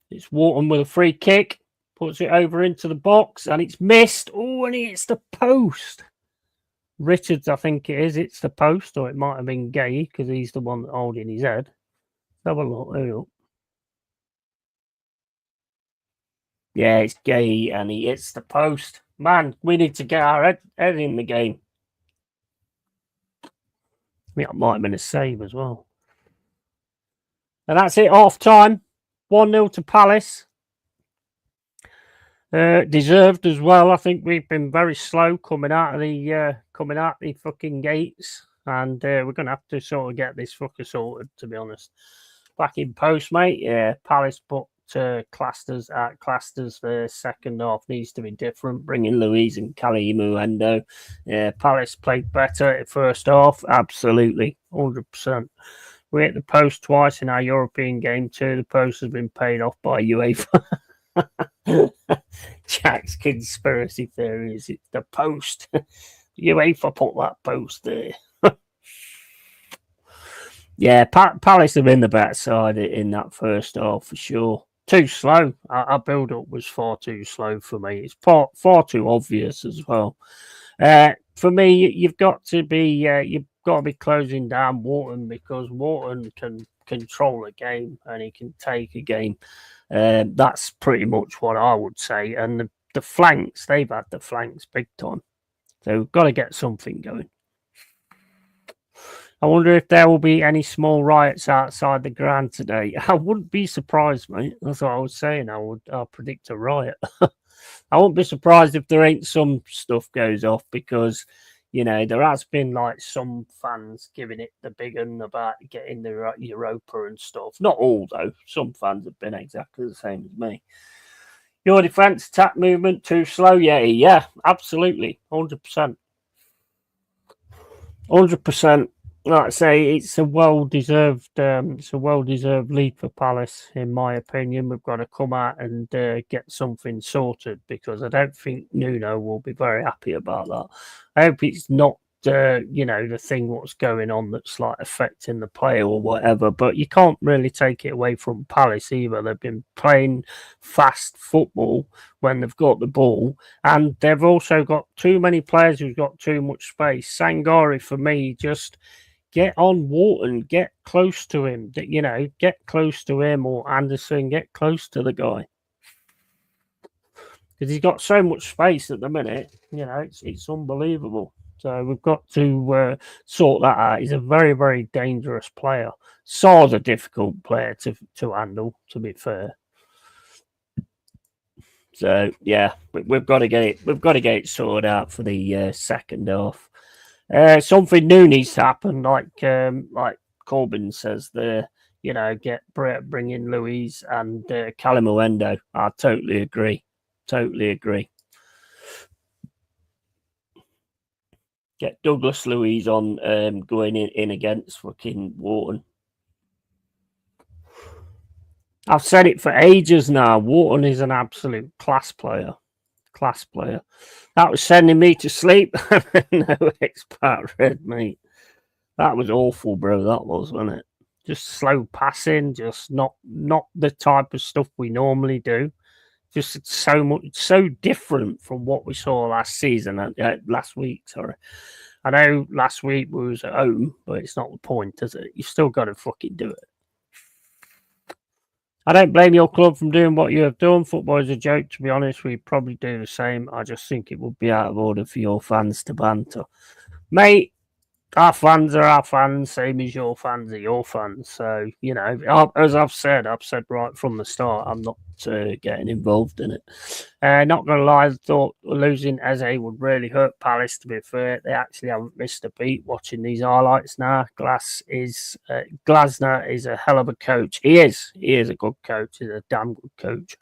It's Wharton with a free kick. Puts it over into the box, and it's missed. Oh, and it's the post. Richards, I think it is. It's the post, or it might have been Gay, because he's the one holding his head. Let's have a look. Yeah, it's Gay, and he hits the post. Man, we need to get our head in the game. I think that might have been a save as well. And that's it, half time. 1-0 to Palace. Deserved as well. I think we've been very slow coming out of the fucking gates, and we're gonna have to sort of get this fucker sorted, to be honest. Back in post, mate. Yeah, Palace put Clasters at Clasters. The second half needs to be different. Bringing Louise and Kalimuendo. Yeah, Palace played better at first half. Absolutely, 100%. We hit the post twice in our European game too. The post has been paid off by UEFA. Jack's conspiracy theories. It's the post. UEFA put that post there. Yeah, Palace have been the better side in that first half for sure. Too slow. Our build-up was far too slow for me. It's far too obvious as well. For me, you've got to be closing down Wharton, because Wharton can control a game and he can take a game. That's pretty much what I would say. And the flanks, they've had the flanks big time. So we've got to get something going. I wonder if there will be any small riots outside the ground today. I wouldn't be surprised, mate. That's what I was saying. I'll predict a riot. I wouldn't be surprised if there ain't some stuff goes off, because You know, there has been like some fans giving it the big one about getting the Europa and stuff. Not all though. Some fans have been exactly the same as me. Your defence attack movement too slow, yeah, absolutely, 100%. 100%. Like I say, it's a well-deserved lead for Palace, in my opinion. We've got to come out and get something sorted, because I don't think Nuno will be very happy about that. I hope it's not the thing what's going on that's like affecting the player or whatever. But you can't really take it away from Palace either. They've been playing fast football when they've got the ball, and they've also got too many players who've got too much space. Sangari, for me, just get on Wharton, get close to him. Get close to him, or Anderson, get close to the guy, because he's got so much space at the minute. It's unbelievable. So we've got to sort that out. He's a very, very dangerous player. Saw's a difficult player to handle, to be fair. So yeah, we've got to get it. We've got to get it sorted out for the second half. Something new needs to happen, like Corbyn says there. Bring in Louise and Calimuendo. I totally agree. Totally agree. Get Douglas Louise on going in against fucking Wharton. I've said it for ages now. Wharton is an absolute class player. Class player. That was sending me to sleep. No expat red, mate. That was awful, bro. That was, wasn't it? Just slow passing, just not the type of stuff we normally do. Just so different from what we saw last week. Sorry. I know last week we was at home, but it's not the point, is it? You've still got to fucking do it. I don't blame your club from doing what you have done. Football is a joke, to be honest. We'd probably do the same. I just think it would be out of order for your fans to banter. Mate, our fans are our fans, same as your fans are your fans. So, as I've said right from the start, I'm not getting involved in it. Not going to lie, I thought losing Eze would really hurt Palace, to be fair. They actually haven't missed a beat watching these highlights now. Glasner is a hell of a coach. He is a good coach. He's a damn good coach.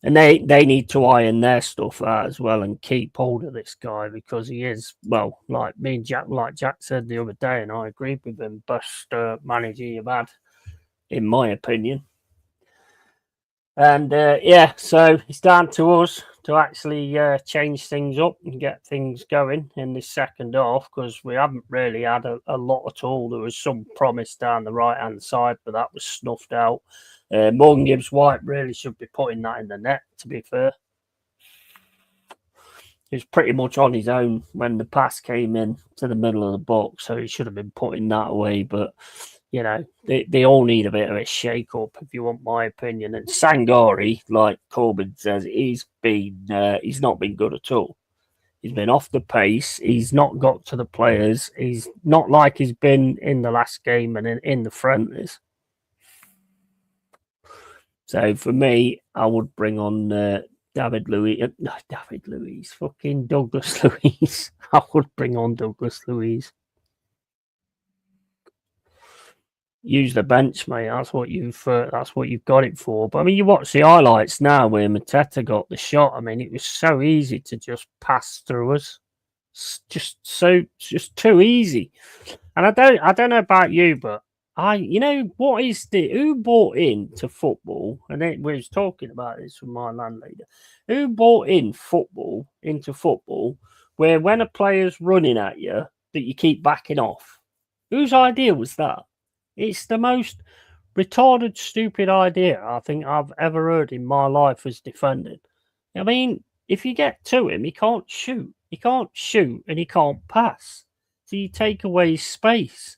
And they need to iron their stuff out as well and keep hold of this guy, because he is, well, like Jack said the other day, and I agreed with him, best manager you've had, in my opinion. And so it's down to us to actually change things up and get things going in this second half, because we haven't really had a lot at all. There was some promise down the right-hand side, but that was snuffed out. Morgan Gibbs-White really should be putting that in the net, to be fair. He was pretty much on his own when the pass came in to the middle of the box, so he should have been putting that away. But, they all need a bit of a shake-up, if you want my opinion. And Sangari, like Corbyn says, he's not been good at all. He's been off the pace. He's not got to the players. He's not like he's been in the last game and in the friendlies. So for me, I would bring on Douglas Louise. I would bring on Douglas Louise. Use the bench, mate. That's what you've got it for. But I mean, you watch the highlights now where Mateta got the shot. I mean, it was so easy to just pass through us. Just too easy. And I don't know about you, but who bought into football? And then we was talking about this with my landlady. Who bought into football, where when a player's running at you, that you keep backing off? Whose idea was that? It's the most retarded, stupid idea I think I've ever heard in my life as defending. I mean, if you get to him, he can't shoot. He can't shoot and he can't pass. So you take away his space.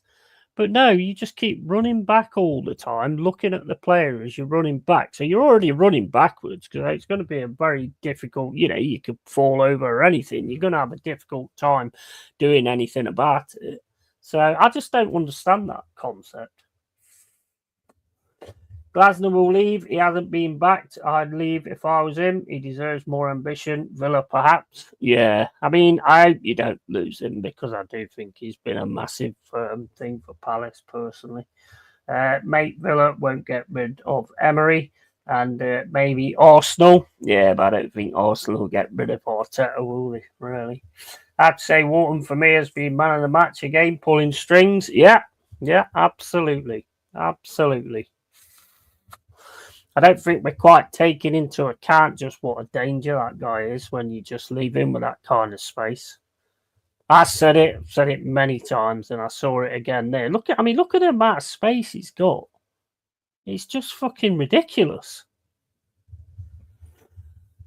But no, you just keep running back all the time, looking at the player as you're running back. So you're already running backwards, because it's going to be a very difficult, you could fall over or anything. You're going to have a difficult time doing anything about it. So I just don't understand that concept. Glasner will leave. He hasn't been backed. I'd leave if I was him. He deserves more ambition. Villa, perhaps. Yeah. I mean, I hope you don't lose him because I do think he's been a massive thing for Palace, personally. Mate, Villa won't get rid of Emery. And maybe Arsenal. Yeah, but I don't think Arsenal will get rid of Arteta, will they, really? I'd say Wharton, for me, has been man of the match again, pulling strings. Yeah, absolutely. Absolutely. I don't think we're quite taking into account just what a danger that guy is when you just leave him with that kind of space. I said it many times, and I saw it again there. Look at the amount of space he's got. It's just fucking ridiculous.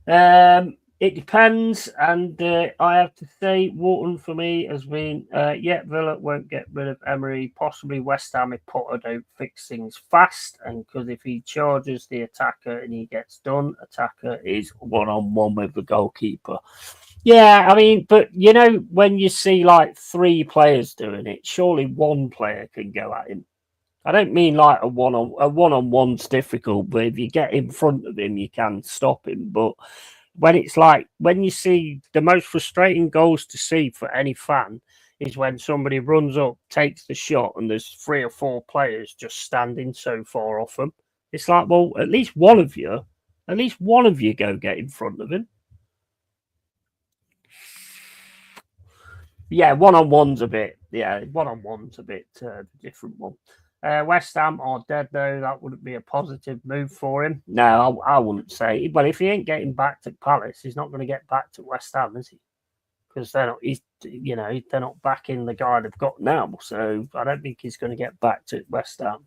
It depends, and I have to say, Wharton for me has been, Villa won't get rid of Emery, possibly West Ham if Potter don't fix things fast, and because if he charges the attacker and he gets done, attacker is one-on-one with the goalkeeper. Yeah, I mean, but you know, when you see like 3 players doing it, surely one player can go at him. I don't mean like a one-on-one's difficult, but if you get in front of him, you can stop him. But when it's like, when you see the most frustrating goals to see for any fan is when somebody runs up, takes the shot, and there's 3 or 4 players just standing so far off them. It's like, well, at least one of you go get in front of him. Yeah, one-on-one's a bit different one. West Ham are dead, though. That wouldn't be a positive move for him. No, I wouldn't say. But if he ain't getting back to Palace, he's not going to get back to West Ham, is he? Because they're not backing the guy they've got now. So I don't think he's going to get back to West Ham.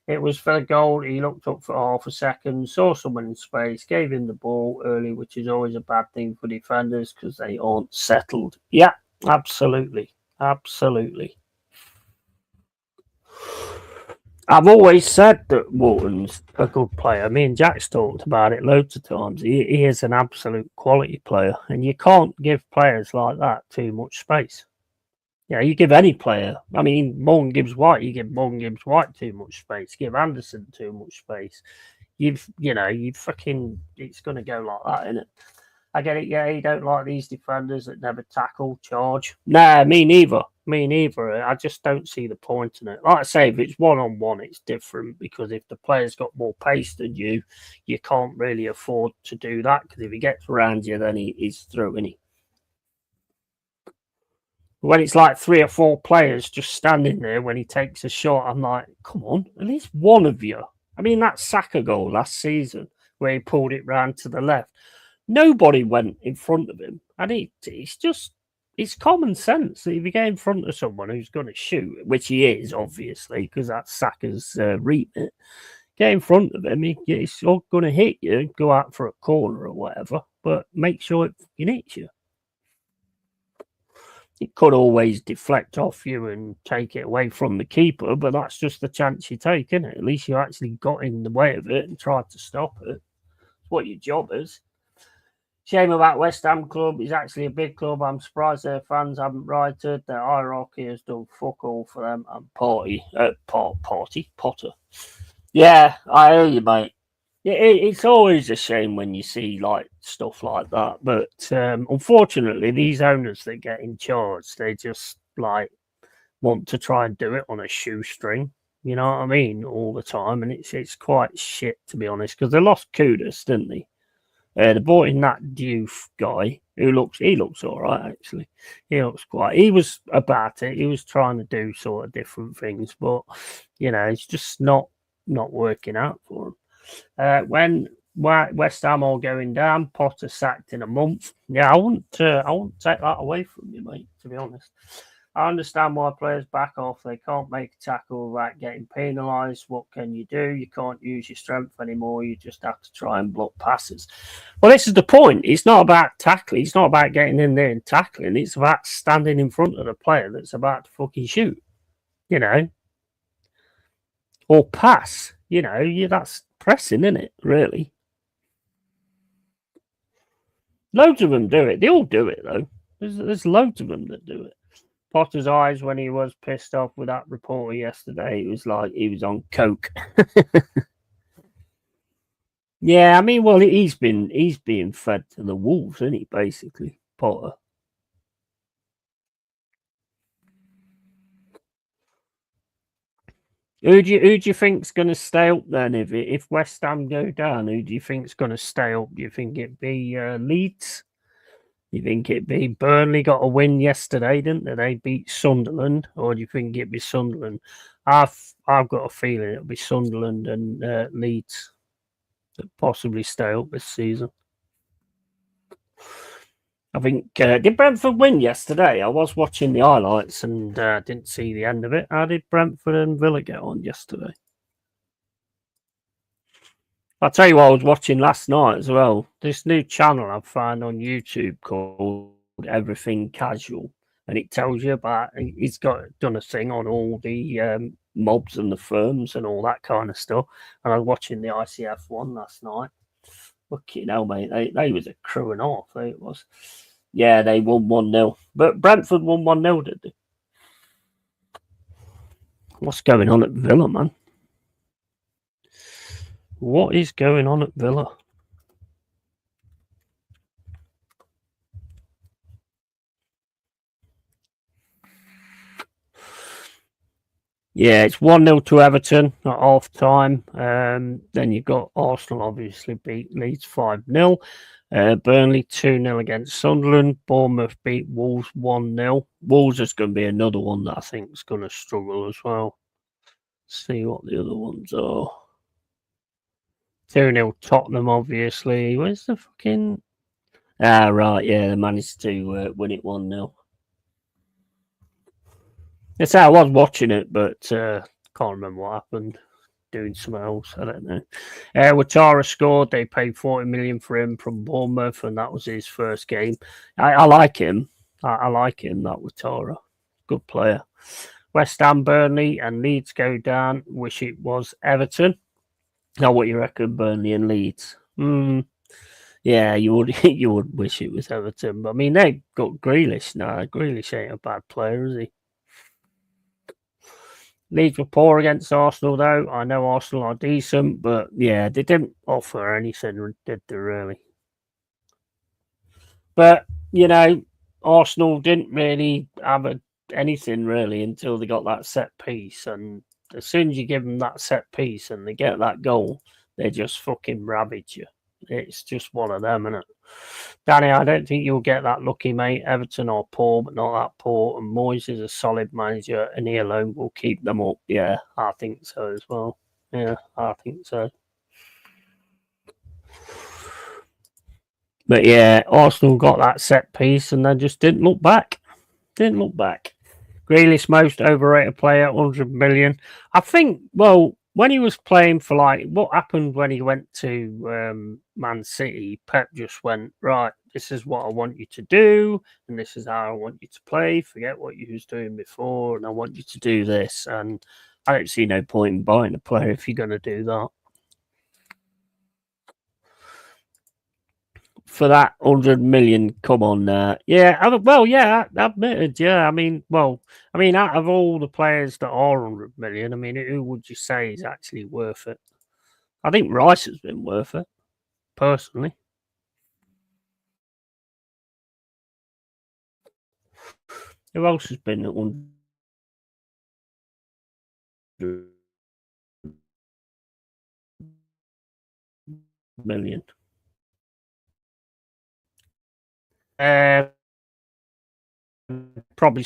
It was for the goal. He looked up for half a second, saw someone in space, gave him the ball early, which is always a bad thing for defenders because they aren't settled. Yeah, absolutely. I've always said that Wharton's a good player. Me and Jack's talked about it loads of times. He is an absolute quality player, and you can't give players like that too much space. Yeah, you give any player. I mean, Morgan Gibbs White. You give Morgan Gibbs White too much space. Give Anderson too much space. It's going to go like that, isn't it? I get it. Yeah, you don't like these defenders that never tackle, charge. Nah, me neither. I just don't see the point in it. Like I say, if it's one-on-one, it's different because if the player's got more pace than you can't really afford to do that because if he gets around you, then he's through, isn't he? When it's like 3 or 4 players just standing there when he takes a shot, I'm like, come on, at least one of you. I mean, that Saka goal last season where he pulled it round to the left, nobody went in front of him. And it's common sense that if you get in front of someone who's going to shoot, which he is, obviously, because that's Saka's remit, get in front of him, he's all going to hit you, go out for a corner or whatever, but make sure it hits you. It could always deflect off you and take it away from the keeper, but that's just the chance you take, isn't it? At least you actually got in the way of it and tried to stop it. It's what your job is. Shame about West Ham club. It's actually a big club. I'm surprised their fans haven't rioted. Their hierarchy has done fuck all for them. And Potter. Yeah, I hear you, mate. It's always a shame when you see like stuff like that, but unfortunately, these owners that get in charge, they just like want to try and do it on a shoestring. You know what I mean? All the time, and it's quite shit, to be honest. Because they lost Kudus, didn't they? They brought in that Diouf guy who looks all right, actually. He looks quite. He was about it. He was trying to do sort of different things, but it's just not working out for him. When West Ham all going down, Potter sacked in a month. Yeah, I wouldn't take that away from you, mate, to be honest. I understand why players back off. They can't make a tackle without getting penalised. What can you do? You can't use your strength anymore. You just have to try and block passes. Well, this is the point. It's not about tackling. It's not about getting in there and tackling. It's about standing in front of the player that's about to fucking shoot, or pass. That's pressing, isn't it, really? Loads of them do it. They all do it, though. There's loads of them that do it. Potter's eyes when he was pissed off with that reporter yesterday, it was like he was on coke. Yeah, I mean, well, he's being fed to the wolves, isn't he? Basically, Potter. Who do you think's going to stay up then? If West Ham go down, who do you think's going to stay up? Do you think it'd be Leeds? You think it'd be Burnley got a win yesterday, didn't they? They beat Sunderland, or do you think it'd be Sunderland? I've got a feeling it'll be Sunderland and Leeds that possibly stay up this season. I think did Brentford win yesterday? I was watching the highlights and didn't see the end of it. How did Brentford and Villa get on yesterday? I'll tell you what I was watching last night as well. This new channel I've found on YouTube called Everything Casual, and it tells you about. He's done a thing on all the mobs and the firms and all that kind of stuff. And I was watching the ICF one last night. Fucking hell, mate! They was a crewing off. It was. Yeah, they won 1-0. But Brentford won 1-0, did they? What's going on at Villa, man? What is going on at Villa? Yeah, it's 1-0 to Everton at half time. Then you've got Arsenal obviously beat Leeds 5-0. Burnley 2-0 against Sunderland. Bournemouth beat Wolves 1-0. Wolves is going to be another one that I think is going to struggle as well. See what the other ones are. 2-0 Tottenham, obviously. Where's the fucking... Ah, right, yeah, they managed to win it 1-0. It's how I was watching it, but can't remember what happened. Doing something else, I don't know. Ouattara scored. They paid 40 million for him from Bournemouth, and that was his first game. I like him. I like him. That Ouattara, good player. West Ham, Burnley, and Leeds go down. Wish it was Everton. Now, what you reckon, Burnley and Leeds? Yeah, you would. You would wish it was Everton, but I mean they got Grealish now. Grealish ain't a bad player, is he? Leeds were poor against Arsenal, though. I know Arsenal are decent, but yeah, they didn't offer anything, did they, really? But, Arsenal didn't really have anything, really, until they got that set piece. And as soon as you give them that set piece and they get that goal, they just fucking ravage you. It's just one of them, isn't it? Danny, I don't think you'll get that lucky, mate. Everton are poor, but not that poor. And Moyes is a solid manager, and he alone will keep them up. Yeah, I think so as well. Yeah, I think so. But yeah, Arsenal got that set piece, and they just didn't look back. Didn't look back. Grealish, most overrated player, 100 million. I think, well, when he was playing for what happened when he went to Man City, Pep just went, right, this is what I want you to do, and this is how I want you to play. Forget what you was doing before, and I want you to do this. And I don't see no point in buying a player if you're going to do that. For that 100 million, come on now. Yeah, admitted, yeah. I mean, out of all the players that are 100 million, I mean, who would you say is actually worth it? I think Rice has been worth it, personally. Who else has been at 100 million? Probably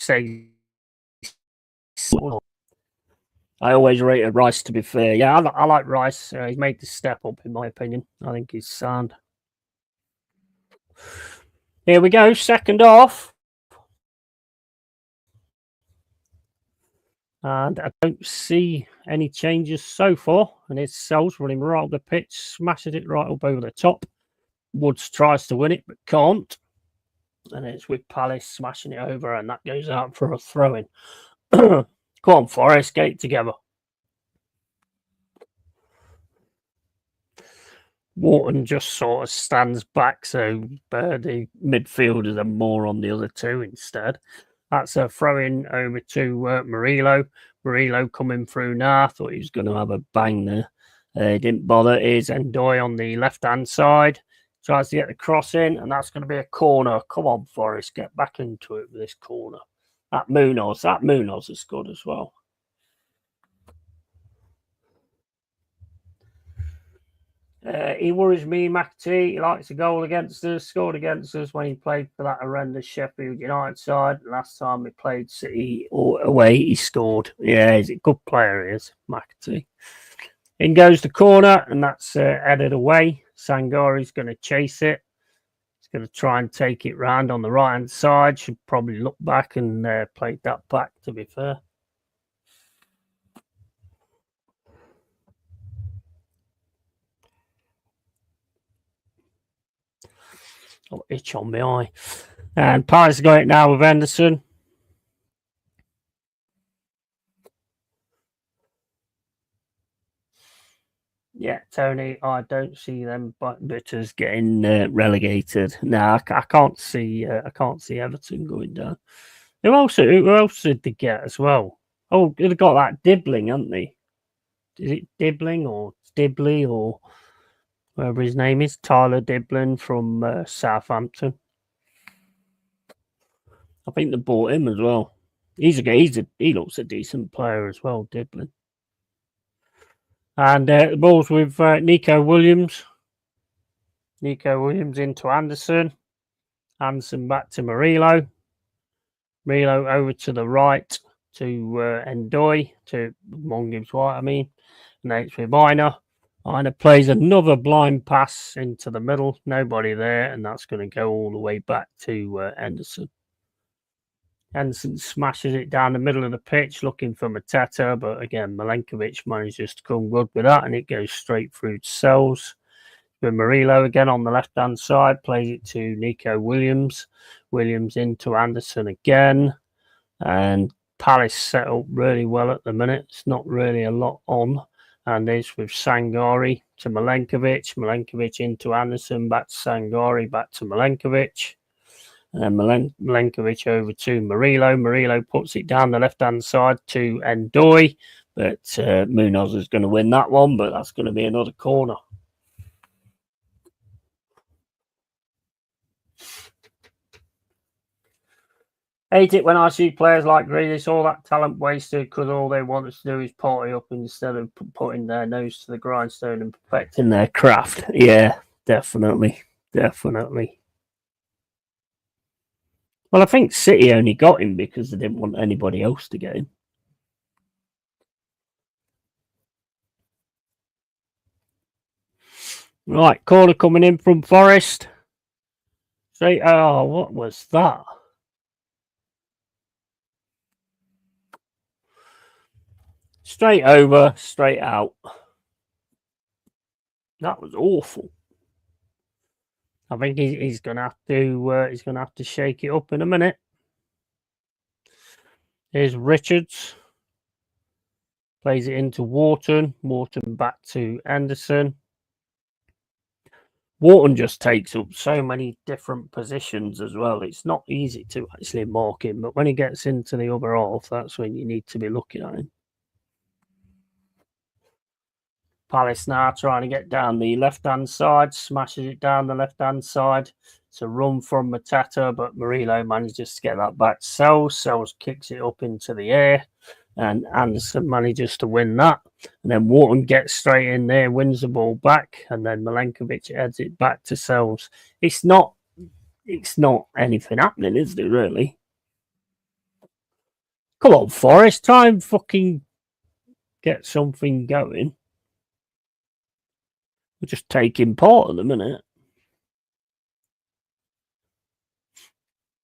say I always rated Rice, to be fair. Yeah, I like Rice. He's made the step up, in my opinion. I think he's sound. Here we go, second half. And I don't see any changes so far. And it's Sells running right up the pitch, smashes it right up over the top. Woods tries to win it, but can't. And it's with Palace smashing it over, and that goes out for a throw-in. Come on, Forest, get it together. Wharton just sort of stands back, so the midfielders are more on the other two instead. That's a throw-in over to Murillo. Murillo coming through now. I thought he was going to have a bang there. He didn't bother. Here's Ndoye on the left-hand side. Tries to get the cross in, and that's going to be a corner. Come on, Forest, get back into it with this corner. That Munoz has scored as well. He worries me, McAtee. He likes a goal against us, scored against us when he played for that horrendous Sheffield United side. Last time he played City away, he scored. Yeah, he's a good player, he is, McAtee. In goes the corner, and that's headed away. Sangari's going to chase it. He's going to try and take it round on the right-hand side. Should probably look back and play that back, to be fair. Oh, itch on my eye. And Palace got it now with Henderson. Yeah, Tony, I don't see them bitters getting relegated. No, I can't see. I can't see Everton going down. Who else did they get as well? Oh, they've got that Dibbling, haven't they? Is it Dibbling or Dibley or whatever his name is? Tyler Dibbling from Southampton. I think they bought him as well. He looks a decent player as well, Dibbling. And the ball's with Nico Williams. Nico Williams into Anderson. Anderson back to Murillo. Murillo over to the right to Ndoye, to Mongibbs White, I mean. And then it's with Aina. Aina plays another blind pass into the middle. Nobody there, and that's going to go all the way back to Henderson. Henderson smashes it down the middle of the pitch looking for Mateta, but again, Milenkovic manages to come good with that, and it goes straight through to Sells. With Murillo again on the left-hand side, plays it to Nico Williams. Williams into Anderson again, and Palace set up really well at the minute. It's not really a lot on, and it's with Sangari to Milenkovic. Milenkovic into Anderson, back to Sangari, back to Milenkovic. And then Milenkovic over to Murillo. Murillo puts it down the left-hand side to Ndoye, but Munoz is going to win that one, but that's going to be another corner. Hate it when I see players like Grealish, all that talent wasted because all they want us to do is party up instead of putting their nose to the grindstone and perfecting their craft. Yeah, definitely. Well, I think City only got him because they didn't want anybody else to get him. Right, corner coming in from Forest. Oh, what was that? Straight over, straight out. That was awful. I think he's going to have to shake it up in a minute. Here's Richards. Plays it into Wharton. Wharton back to Anderson. Wharton just takes up so many different positions as well. It's not easy to actually mark him, but when he gets into the other half, that's when you need to be looking at him. Palace now trying to get down the left-hand side, smashes it down the left-hand side. It's a run from Mateta, but Murillo manages to get that back to Sells. Sells kicks it up into the air, and Anderson manages to win that. And then Wharton gets straight in there, wins the ball back, and then Milenkovic heads it back to Sells. It's not anything happening, is there, really? Come on, Forest, try and fucking get something going. We're just taking part at the minute.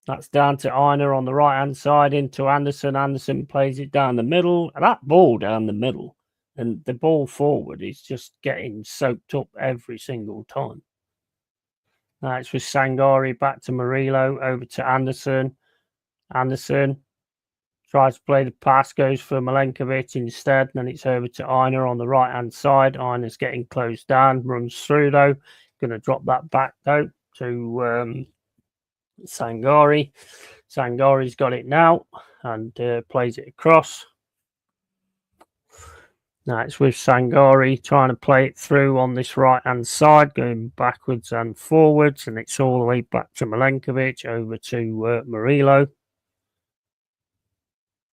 That's down to Aina on the right-hand side into Anderson. Anderson plays it down the middle. That ball down the middle and the ball forward is just getting soaked up every single time. Now it's with Sangari back to Murillo, over to Anderson. Anderson tries to play the pass, goes for Milenkovic instead. Then it's over to Aina on the right-hand side. Aina's getting closed down, runs through though. Going to drop that back though to Sangari. Sangari's got it now and plays it across. Now it's with Sangari trying to play it through on this right-hand side, going backwards and forwards, and it's all the way back to Milenkovic, over to Murillo.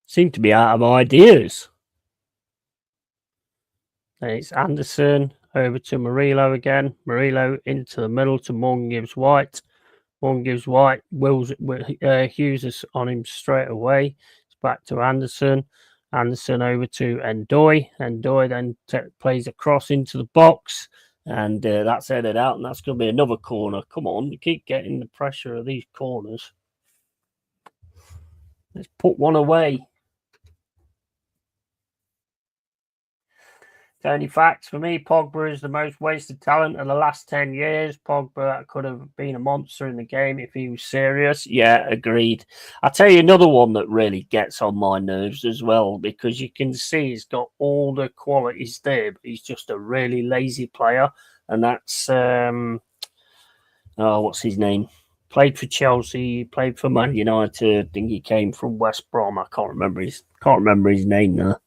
Seem to be out of ideas. And it's Anderson over to Murillo again. Murillo into the middle to Morgan Gibbs White. Morgan Gibbs White. Hughes is on him straight away. It's back to Anderson. Anderson over to Ndoye. Ndoye then plays across into the box. And that's headed out. And that's going to be another corner. Come on. You keep getting the pressure of these corners. Let's put one away. Only facts for me, Pogba is the most wasted talent of the last 10 years. Pogba could have been a monster in the game if he was serious. Yeah, agreed. I'll tell you another one that really gets on my nerves as well, because you can see he's got all the qualities there, but he's just a really lazy player. And that's, what's his name? Played for Chelsea, played for Man United. I think he came from West Brom. I can't remember his name now.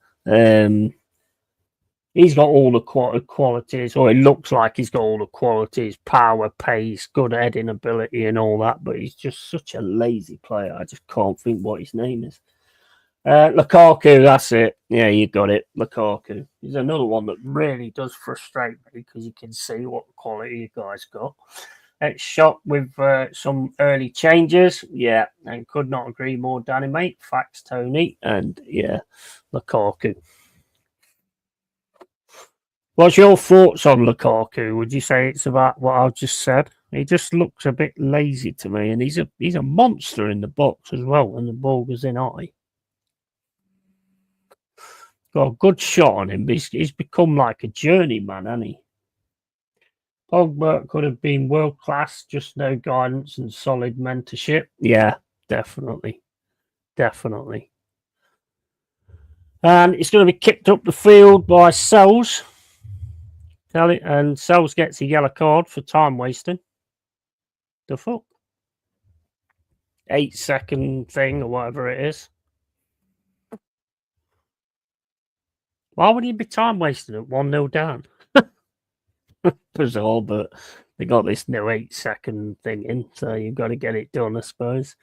He's got all the qualities, or it looks like he's got all the qualities: power, pace, good heading ability, and all that. But he's just such a lazy player. I just can't think what his name is. Lukaku, that's it. Yeah, you got it. Lukaku. He's another one that really does frustrate me, because you can see what quality you guys got. It's shot with some early changes. Yeah, and could not agree more, Danny, mate. Facts, Tony. And yeah, Lukaku. What's your thoughts on Lukaku? Would you say it's about what I've just said? He just looks a bit lazy to me, and he's a monster in the box as well when the ball goes in high. Got a good shot on him, but he's become like a journeyman, hasn't he? Pogba could have been world class, just no guidance and solid mentorship. Yeah, definitely. Definitely. And it's going to be kicked up the field by Sells. And Sells gets a yellow card for time wasting. The fuck? 8-second thing or whatever it is. Why would he be time wasting at 1-0 down? Bizarre, but they got this new 8-second thing in, so you've got to get it done, I suppose.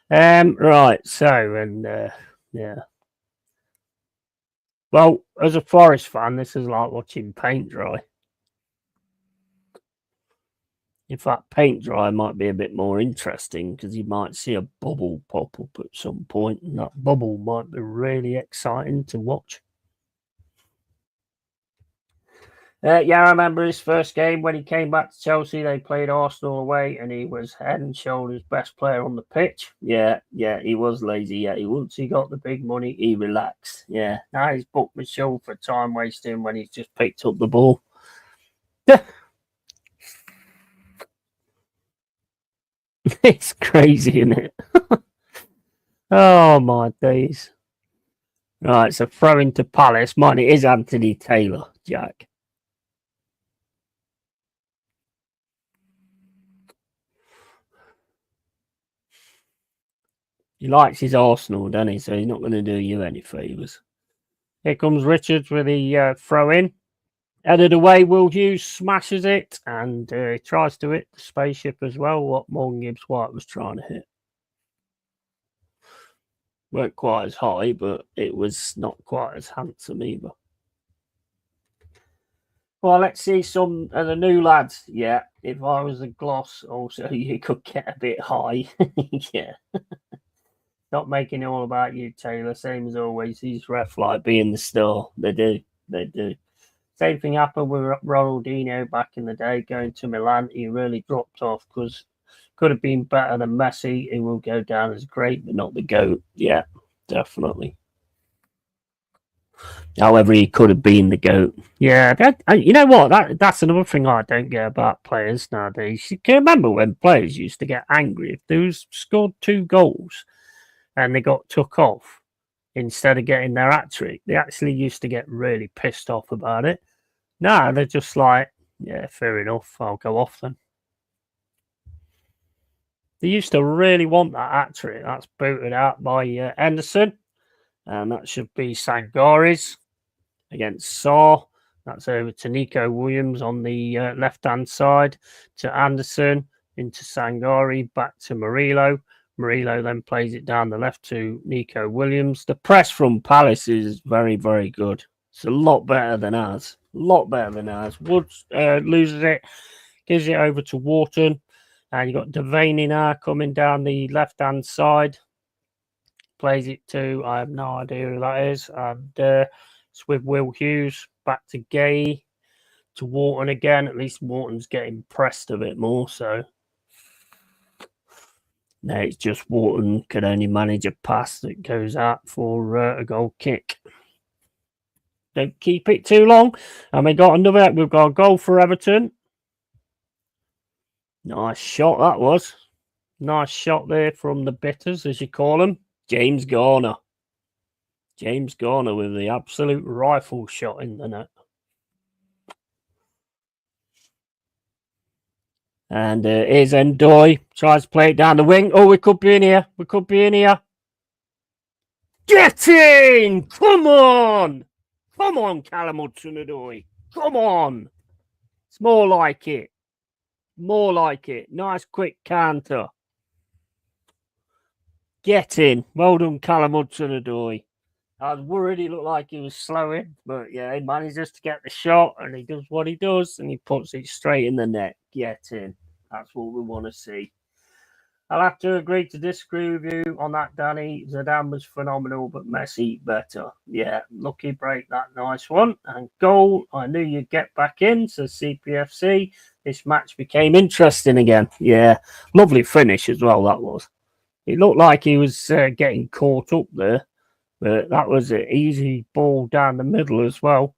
Right, so, and yeah. Well, as a Forest fan, this is like watching paint dry. In fact, paint dry might be a bit more interesting, because you might see a bubble pop up at some point, and that bubble might be really exciting to watch. Yeah, I remember his first game when he came back to Chelsea. They played Arsenal away, and he was head and shoulders best player on the pitch. Yeah, he was lazy. Yeah, once he got the big money, he relaxed. Yeah, now he's booked Michelle for time wasting when he's just picked up the ball. It's crazy, isn't it? Oh my days! Right, so throw into Palace. Mine, it is Anthony Taylor, Jack. He likes his Arsenal, doesn't he? So he's not going to do you any favours. Here comes Richards with the throw in. Headed away, Will Hughes smashes it, and he tries to hit the spaceship as well, what Morgan Gibbs White was trying to hit. Weren't quite as high, but it was not quite as handsome either. Well, let's see some of the new lads. Yeah, if I was a gloss, also, you could get a bit high. Yeah. Not making it all about you, Taylor. Same as always. These ref like being the star. They do. Same thing happened with Ronaldinho back in the day, going to Milan. He really dropped off because could have been better than Messi. He will go down as great, but not the GOAT. Yeah, definitely. However, he could have been the GOAT. Yeah, you know what? That's another thing I don't get about players nowadays. You can remember when players used to get angry if they scored 2 goals and they got took off instead of getting their hat-trick. They actually used to get really pissed off about it. No, they're just like, yeah, fair enough, I'll go off then. They used to really want that hat-trick. That's booted out by Henderson. And that should be Sangari's. against Saar. That's over to Nico Williams on the left-hand side, to Anderson, into Sangari, back to Murillo. Murillo then plays it down the left to Nico Williams. The press from Palace is very, very good. It's a lot better than ours. A lot better than ours. Woods loses it, gives it over to Wharton. And you've got Devaney now coming down the left-hand side. Plays it to, I have no idea who that is. And it's with Will Hughes. Back to Gay. To Wharton again. At least Wharton's getting pressed a bit more. So now it's just Wharton can only manage a pass that goes out for a goal kick. Don't keep it too long. And we've got a goal for Everton. Nice shot that was. Nice shot there from the bitters, as you call them. James Garner. James Garner with the absolute rifle shot in the net. And here's Ndoye. Tries to play it down the wing. Oh, we could be in here. We could be in here. Get in! Come on! Come on, Callum Hudson-Odoi. Come on! It's more like it. More like it. Nice quick counter. Get in. Well done, Callum Hudson-Odoi. I was worried he looked like he was slowing, but yeah, he manages to get the shot and he does what he does and he puts it straight in the net. Get in. That's what we want to see. I'll have to agree to disagree with you on that, Danny. Zidane was phenomenal, but Messi better. Yeah, lucky break, that nice one. And goal, I knew you'd get back in, so CPFC. This match became interesting again. Yeah, lovely finish as well, that was. It looked like he was getting caught up there, but that was an easy ball down the middle as well.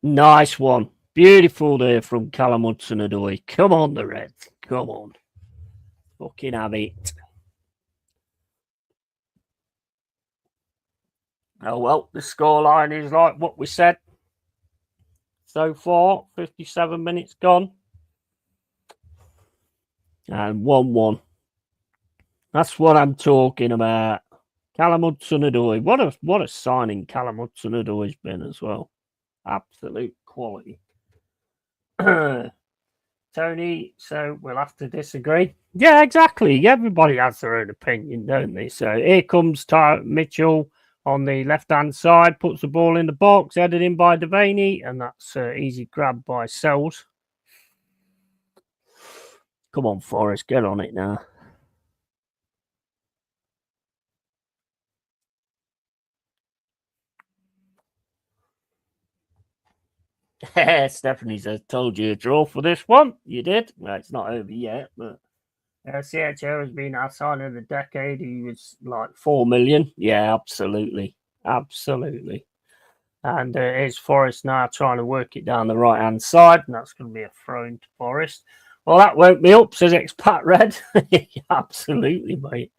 Nice one. Beautiful there from Callum Hudson-Odoi. Come on, the Reds. Come on. Fucking have it. Oh, well, the scoreline is like what we said. So far, 57 minutes gone. And 1-1. That's what I'm talking about. Callum Hudson-Odoi. What a signing Callum Hudson-Odoi's been as well. Absolute quality. Tony, so we'll have to disagree. Yeah, exactly. Everybody has their own opinion, don't they? So here comes Mitchell on the left-hand side, puts the ball in the box, headed in by Devaney, and that's easy grab by Sells. Come on, Forrest, get on it now. Stephanie says, told you a draw for this one. You did. Well, it's not over yet, but CHO has been our sign of the decade. He was like 4 million. Yeah, absolutely. Absolutely. And here's Forrest now trying to work it down the right-hand side, and that's going to be a throw into Forrest. Well, that woke me up, says Expat Red. Absolutely, mate.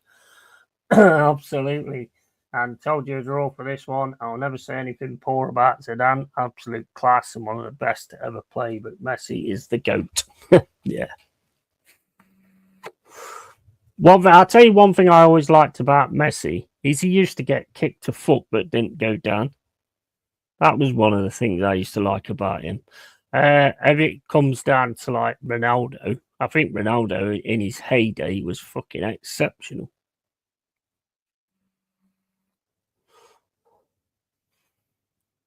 Absolutely. And told you a draw for this one. I'll never say anything poor about Zidane. Absolute class and one of the best to ever play. But Messi is the GOAT. Yeah. I'll tell you one thing I always liked about Messi is he used to get kicked to foot but didn't go down. That was one of the things I used to like about him. If it comes down to like Ronaldo, I think Ronaldo in his heyday was fucking exceptional.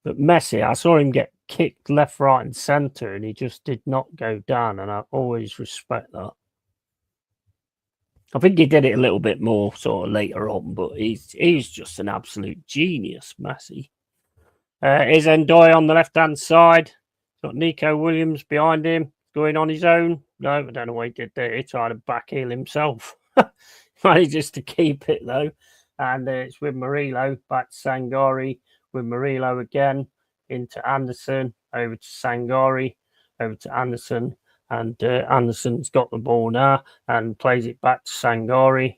But Messi, I saw him get kicked left, right, and centre, and he just did not go down, and I always respect that. I think he did it a little bit more sort of later on, but he's just an absolute genius, Messi. Is Ndoye on the left-hand side. Got Nico Williams behind him, going on his own. No, I don't know what he did there. He tried to backheel himself. Manages to keep it, though. And it's with Murillo, back to Sangari, with Murillo again, into Anderson, over to Sangari, over to Anderson. And Anderson's got the ball now and plays it back to Sangari.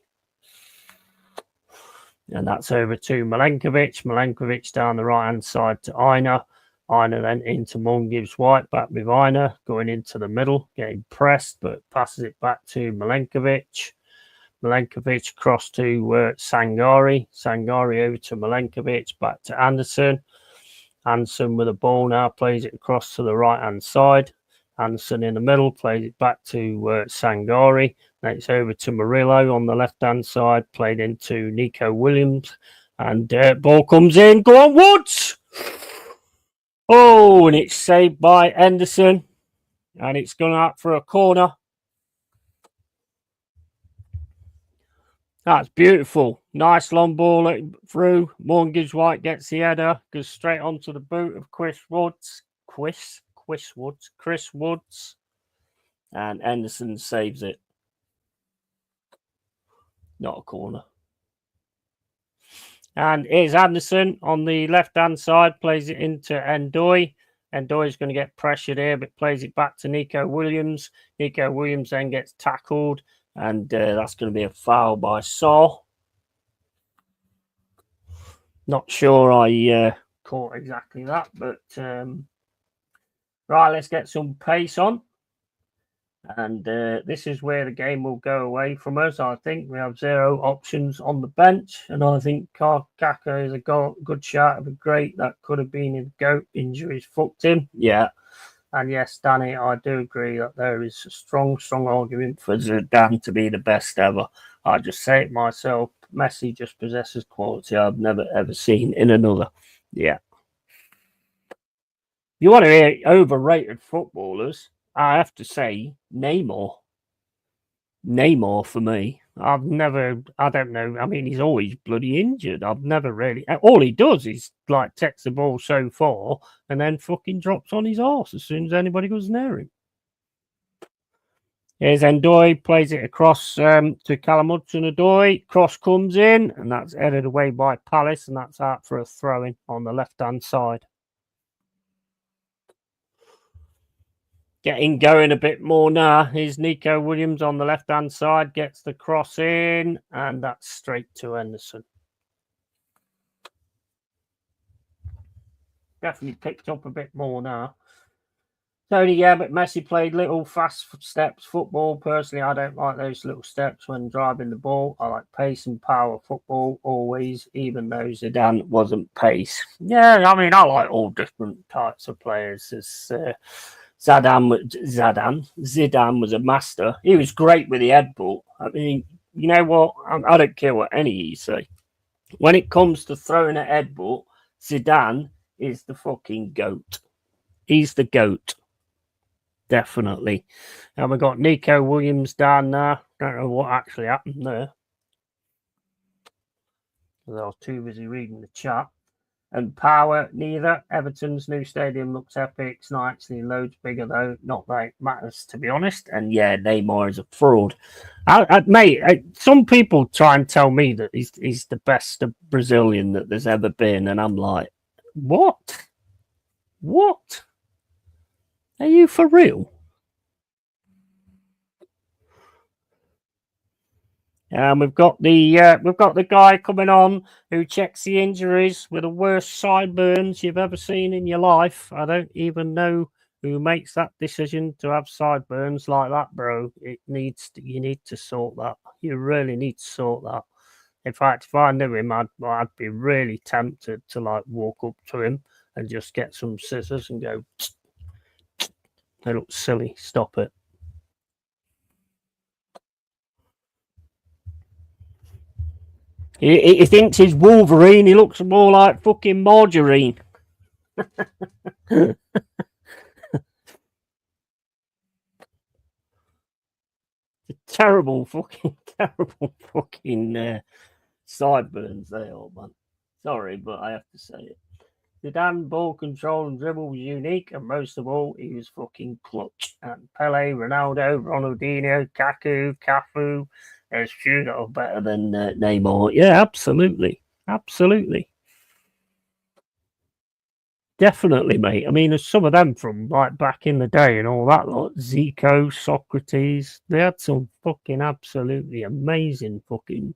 And that's over to Milenkovic. Milenkovic down the right-hand side to Aina. Aina then into Mung, gives White back with Aina, going into the middle, getting pressed, but passes it back to Milenkovic. Milenkovic across to Sangari. Sangari over to Milenkovic, back to Anderson. Anderson with the ball now, plays it across to the right-hand side. Anderson in the middle, plays it back to Sangari. Then it's over to Murillo on the left-hand side, played into Nico Williams. And ball comes in. Go on, Woods! Oh, and it's saved by Henderson. And it's gone out for a corner. That's beautiful. Nice long ball through. Morgan Gibbs White gets the header, goes straight onto the boot of Chris Woods. And Henderson saves it. Not a corner. And here's Anderson on the left-hand side, plays it into Ndoye. Ndoye is going to get pressured here, but plays it back to Nico Williams. Nico Williams then gets tackled, and that's going to be a foul by Saul. Not sure I caught exactly that, but right, let's get some pace on. And this is where the game will go away from us. I think we have 0 options on the bench, and I think Kaka is a good shot of a great. That could have been his goat. Injuries fucked him. Yeah. And yes, Danny, I do agree that there is a strong argument for Zidane to be the best ever. I just say it myself. Messi just possesses quality I've never ever seen in another. Yeah. You want to hear overrated footballers? I have to say Neymar. Neymar for me. I don't know. I mean, he's always bloody injured. I've never really. All he does is like takes the ball so far and then fucking drops on his arse as soon as anybody goes near him. Here's Ndoye, plays it across to Callum Hudson-Odoi. Cross comes in, and that's headed away by Palace, and that's out for a throw-in on the left-hand side. Getting going a bit more now. Here's Nico Williams on the left-hand side, gets the cross in, and that's straight to Henderson. Definitely picked up a bit more now. Tony, yeah, but Messi played little fast steps football. Personally, I don't like those little steps when driving the ball. I like pace and power football always, even though Zidane wasn't pace. Yeah, I mean, I like all different types of players. Zidane was a master. He was great with the headbutt. I mean, you know what? I don't care what any of you say. When it comes to throwing a headbutt, Zidane is the fucking GOAT. He's the GOAT. Definitely. And we've got Nico Williams down there. Don't know what actually happened there. I was too busy reading the chat. And power, neither. Everton's new stadium looks epic. It's not actually loads bigger, though. Not that it matters, to be honest. And yeah, Neymar is a fraud. Mate, some people try and tell me that he's the best Brazilian that there's ever been. And I'm like, what? What? Are you for real? And we've got the guy coming on who checks the injuries with the worst sideburns you've ever seen in your life. I don't even know who makes that decision to have sideburns like that, bro. You need to sort that. You really need to sort that. In fact, if I knew him, I'd be really tempted to like walk up to him and just get some scissors and go. They look silly. Stop it. He thinks he's Wolverine. He looks more like fucking margarine. terrible fucking sideburns they are, man. Sorry, but I have to say it. Zidane ball control and dribble was unique, and most of all, he was fucking clutch. And Pele, Ronaldo, Ronaldinho, Cafu, there's few that are better than Neymar. Yeah, absolutely. Absolutely. Definitely, mate. I mean, there's some of them from like back in the day and all that, like Zico, Socrates. They had some fucking absolutely amazing fucking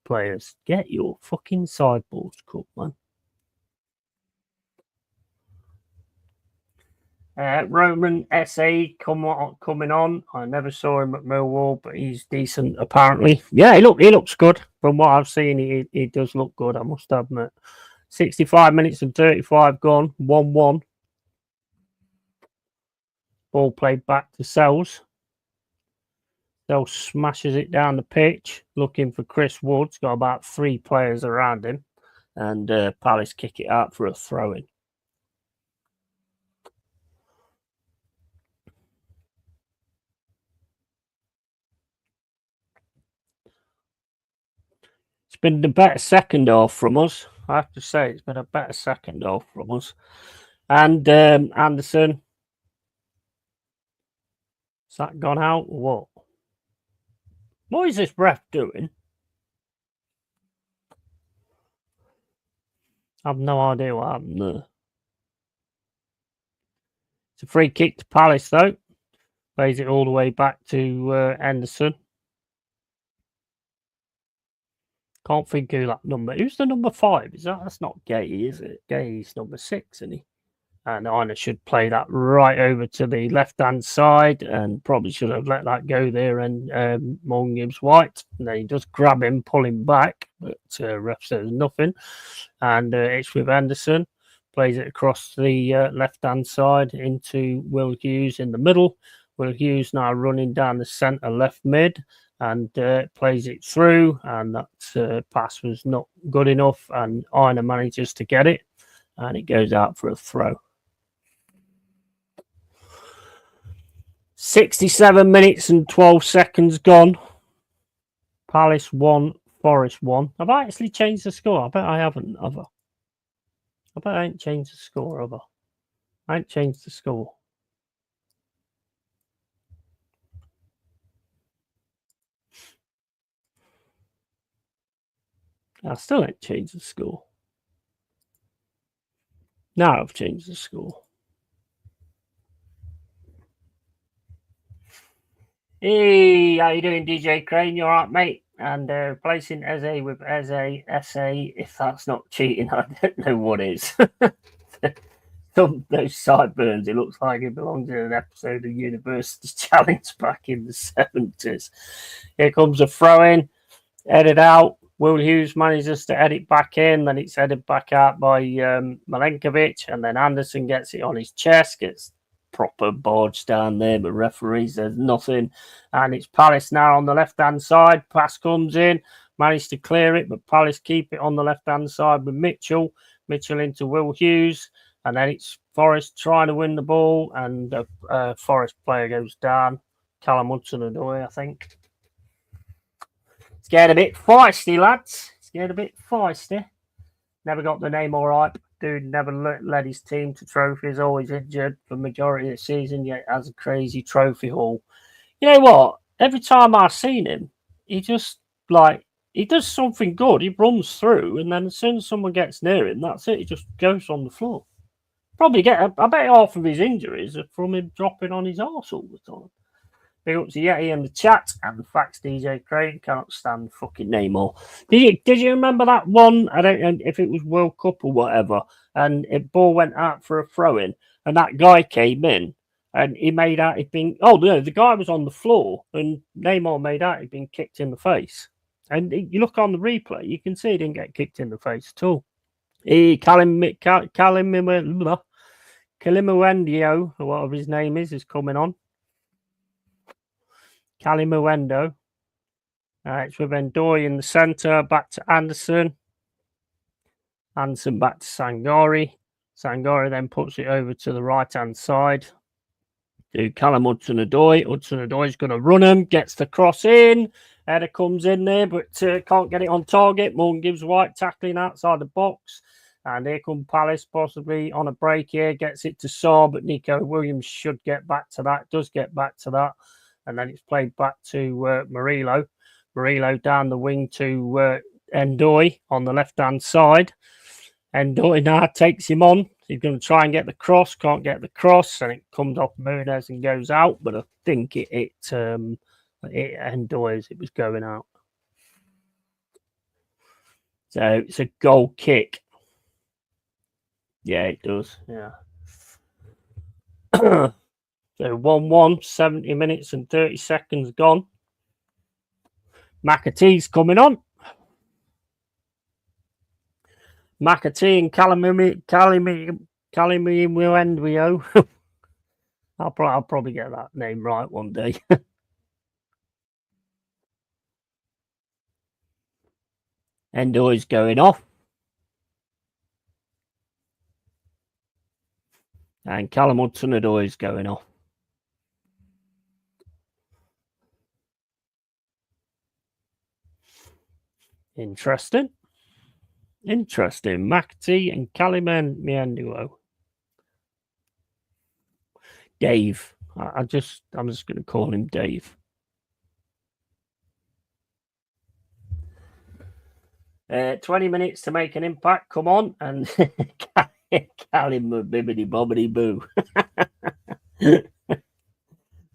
players. Get your fucking sideboards cut, man. Roman SA coming on. I never saw him at Millwall, but he's decent apparently. Yeah, he looks good. From what I've seen, he does look good, I must admit. 65 minutes and 35 gone, 1-1. Ball played back to Sells. Sells smashes it down the pitch, looking for Chris Woods. Got about 3 players around him. And Palace kick it out for a throw-in. It's been the better second half from us. I have to say, it's been a better second half from us. And Anderson, has that gone out or what? What is this ref doing? I have no idea what happened there. It's a free kick to Palace, though. Plays it all the way back to Anderson. Can't think who that number. Who's the number 5? That's not Gay, is it? Gay's number 6, isn't he? And Ina should play that right over to the left-hand side, and probably should have let that go there. And Morgan Gibbs White, and then he does grab him, pull him back, but ref says nothing. And it's with Anderson, plays it across the left-hand side into Will Hughes in the middle. Will Hughes now running down the centre left mid, and plays it through, and that pass was not good enough, and Ina manages to get it, and it goes out for a throw. 67 minutes and 12 seconds gone. Palace 1, Forest 1. Have I actually changed the score? I bet I haven't, have I? I bet I ain't changed the score, have I? I ain't changed the score. I still ain't changed the score. Now I've changed the score. Hey, how you doing, DJ Crane? You all right, mate? And replacing Eze with Eze, SA, if that's not cheating, I don't know what is. Those sideburns, it looks like it belongs in an episode of University Challenge back in the 70s. Here comes a throw-in, headed out. Will Hughes manages to edit back in, then it's headed back out by Milenkovic, and then Anderson gets it on his chest, gets proper barge down there, but referee says nothing. And it's Palace now on the left-hand side. Pass comes in, managed to clear it, but Palace keep it on the left-hand side with Mitchell. Mitchell into Will Hughes, and then it's Forest trying to win the ball, and a Forest player goes down. Callum Hudson-Odoi, I think. Scared a bit feisty, lads. Scared a bit feisty. Never got the name all right. Dude never led his team to trophies. Always injured for the majority of the season, yet has a crazy trophy haul. You know what? Every time I've seen him, he just he does something good. He runs through, and then as soon as someone gets near him, that's it. He just goes on the floor. Probably I bet half of his injuries are from him dropping on his arse all the time. Big up to Yeti in the chat, and the facts DJ Crane cannot stand the fucking name more. Did you remember that one? I don't know if it was World Cup or whatever, and a ball went out for a throw in, and that guy came in, and he made out he'd been. Oh no, the guy was on the floor, and Neymar made out he'd been kicked in the face. And you look on the replay, you can see he didn't get kicked in the face at all. Kalimuendio, or whatever his name is coming on. Kalimuendo. It's with Ndoye in the centre, back to Anderson. Anderson back to Sangari. Sangari then puts it over to the right-hand side to Callum Hudson-Odoi. Hudson-Odoi's going to run him, gets the cross in. Header comes in there, but can't get it on target. Morgan Gibbs White tackling outside the box. And here come Palace, possibly on a break here. Gets it to Saar, but Nico Williams should get back to that. Does get back to that. And then it's played back to Murillo. Murillo down the wing to Ndoye on the left-hand side. Ndoye now takes him on. He's going to try and get the cross. Can't get the cross, and it comes off Muniz and goes out. But I think it Ndoye as it was going out. So it's a goal kick. Yeah, it does. Yeah. So 1-1, 70 minutes and 30 seconds gone. McAtee's coming on. McAtee and Calimimuendio. I'll probably get that name right one day. Endoy's going off. And Callum Hudson-Odoi is going off. Interesting. McAtee and Calimimuendio. Dave. I'm just going to call him Dave. 20 minutes to make an impact. Come on. And Callum bibbity bobbity boo.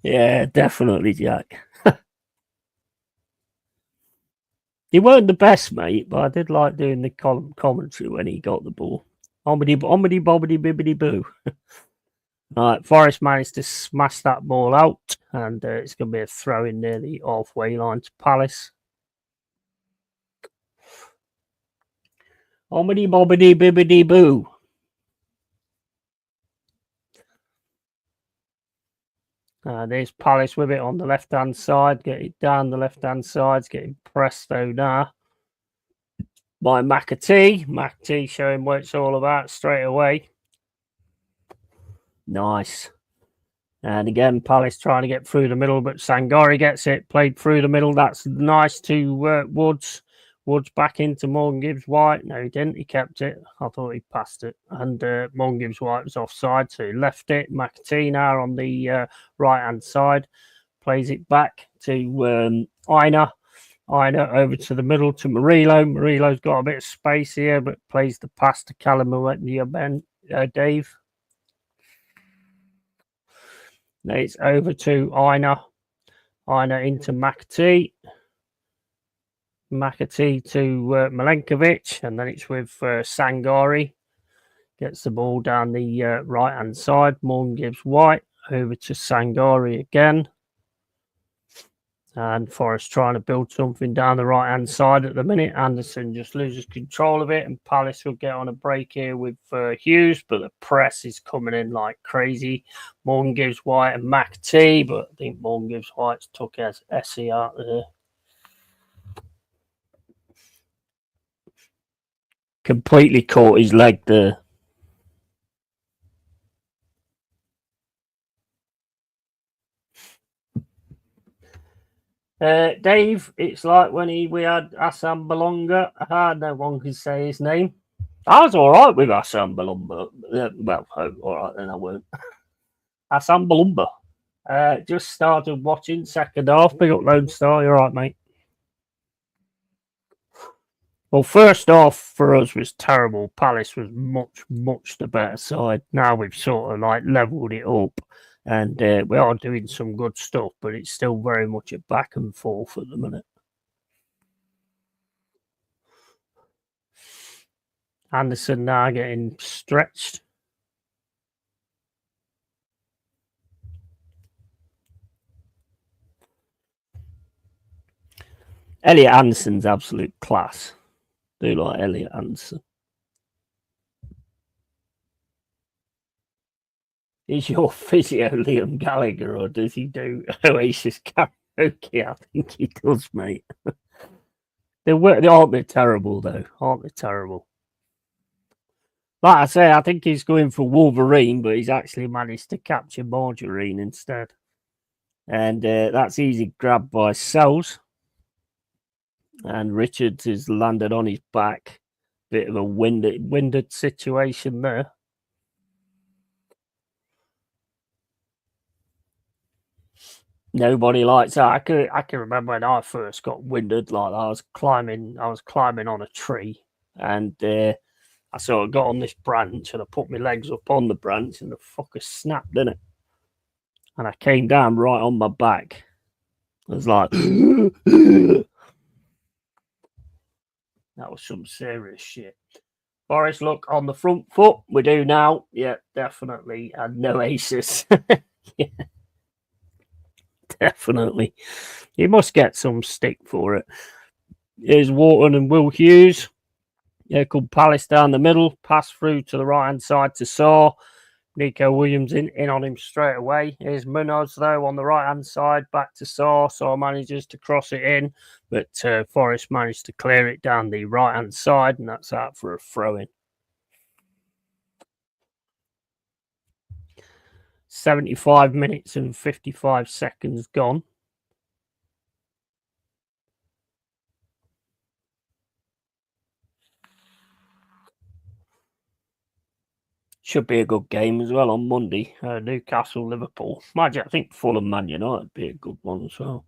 Yeah, definitely, Jack. He weren't the best, mate, but I did like doing the commentary when he got the ball. Ombity bobbity bibbity boo. Right, Forrest managed to smash that ball out, and it's going to be a throw in near the halfway line to Palace. Ombity bobbity bibbity boo. There's Palace with it on the left-hand side. Get it down the left-hand side. It's getting pressed though now by McAtee. McAtee showing what it's all about straight away. Nice. And again, Palace trying to get through the middle, but Sangari gets it. Played through the middle. That's nice to Woods. Woods back into Morgan Gibbs-White. No, he didn't. He kept it. I thought he passed it. And Morgan Gibbs-White was offside, so he left it. McAtee now on the right-hand side. Plays it back to Aina. Aina over to the middle to Murillo. Murillo's got a bit of space here, but plays the pass to Callum Dave. Now it's over to Aina. Aina into McAtee. McAtee to Milenkovic, and then it's with Sangari. Gets the ball down the right-hand side. Morgan Gibbs-White over to Sangari again. And Forrest trying to build something down the right-hand side at the minute. Anderson just loses control of it, and Palace will get on a break here with Hughes, but the press is coming in like crazy. Morgan Gibbs-White and McAtee, but I think Morgan Gibbs-White's took Essie out there. Completely caught his leg there. Dave, it's like when we had Hassan Balonga. No one can say his name. I was all right with Hassan Balumba. Well, all right then, I weren't. Hassan Balumba. Just started watching second half. Big up Lone Star. You're right, mate. Well, first half for us was terrible. Palace was much the better side. Now we've sort of like levelled it up, and we are doing some good stuff, but it's still very much a back and forth at the minute. Anderson now getting stretched. Elliot Anderson's absolute class. Do like Elliot Anderson. Is your physio Liam Gallagher, or does he do Oasis karaoke? I think he does, mate. They aren't they terrible, though? Aren't they terrible? Like I say, I think he's going for Wolverine, but he's actually managed to capture Margarine instead. And that's easy grab by Sells. And Richards is landed on his back. Bit of a winded situation there. Nobody likes that. I can remember when I first got winded like that. I was climbing on a tree, and I sort of got on this branch, and I put my legs up on the branch, and the fucker snapped, didn't it? And I came down right on my back. I was like, that was some serious shit. Forest look on the front foot. We do now. Yeah, definitely. And no aces. Yeah, definitely. You must get some stick for it. Here's Wharton and Will Hughes. Here come Palace down the middle. Pass through to the right hand side to Saw. Nico Williams in on him straight away. Here's Munoz, though, on the right-hand side, back to Saw. Saw manages to cross it in, but Forrest managed to clear it down the right-hand side, and that's out for a throw-in. 75 minutes and 55 seconds gone. Should be a good game as well on Monday. Newcastle, Liverpool. I think Fulham, Man United would be a good one as well.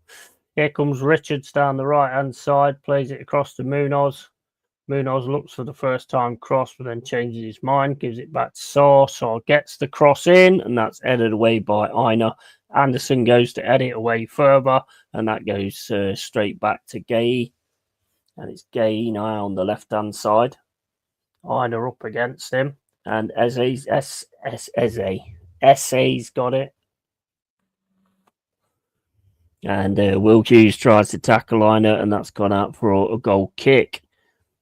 Here comes Richards down the right-hand side, plays it across to Munoz. Munoz looks for the first time cross, but then changes his mind, gives it back to Saw. Saw gets the cross in, and that's headed away by Aina. Anderson goes to head it away further, and that goes straight back to Gay. And it's Gay now on the left-hand side. Aina up against him. And Eze's got it. And Will Hughes tries to tackle Aina, and that's gone out for a goal kick.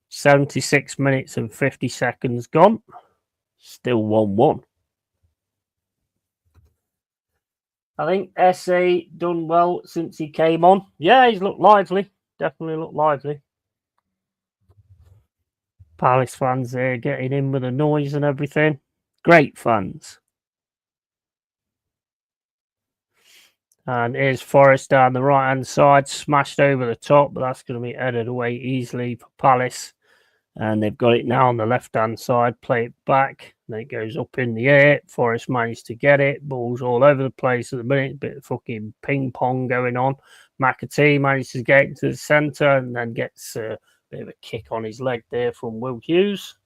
76 minutes and 50 seconds gone. Still 1-1. I think SA done well since he came on. Yeah, he's looked lively. Definitely looked lively. Palace fans there getting in with the noise and everything. Great fans. And here's Forrest down the right-hand side, smashed over the top, but that's going to be headed away easily for Palace. And they've got it now on the left-hand side, play it back, and it goes up in the air. Forrest managed to get it. Ball's all over the place at the minute. A bit of fucking ping-pong going on. McAtee managed to get into the centre and then gets a bit of a kick on his leg there from Will Hughes.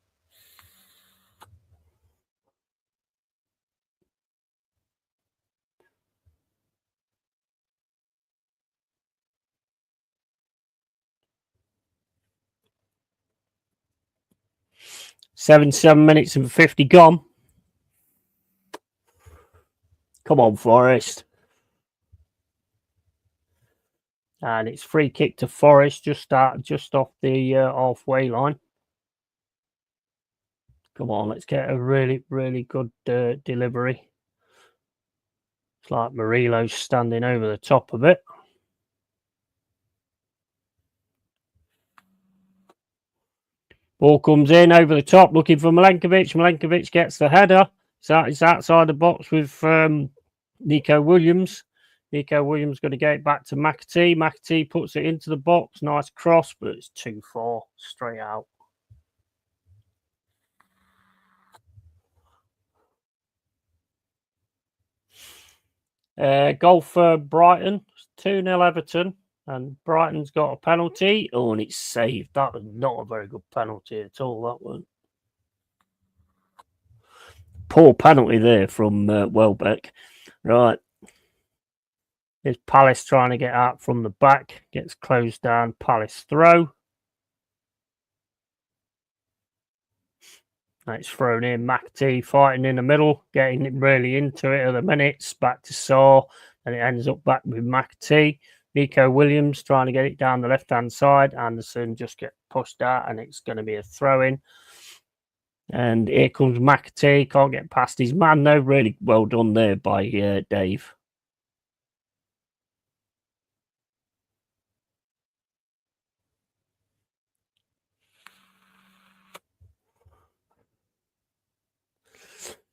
Seven minutes and 50 gone. Come on, Forrest. And it's free kick to Forrest, just off the halfway line. Come on, let's get a really, really good delivery. It's like Murillo's standing over the top of it. Ball comes in over the top, looking for Milenkovic. Milenkovic gets the header. It's outside the box with Nico Williams. Nico Williams going to get it back to McAtee. McAtee puts it into the box. Nice cross, but it's too far. Straight out. Goal for Brighton. 2-0 Everton. And Brighton's got a penalty. Oh, and it's saved. That was not a very good penalty at all, that one. Poor penalty there from Welbeck. Right. Here's Palace trying to get out from the back. Gets closed down. Palace throw. It's thrown in. McAtee fighting in the middle. Getting really into it at the minutes. Back to Saw. And it ends up back with McAtee. Nico Williams trying to get it down the left-hand side. Anderson just gets pushed out, and it's going to be a throw-in. And here comes McAtee. Can't get past his man, though. Really well done there by Dave.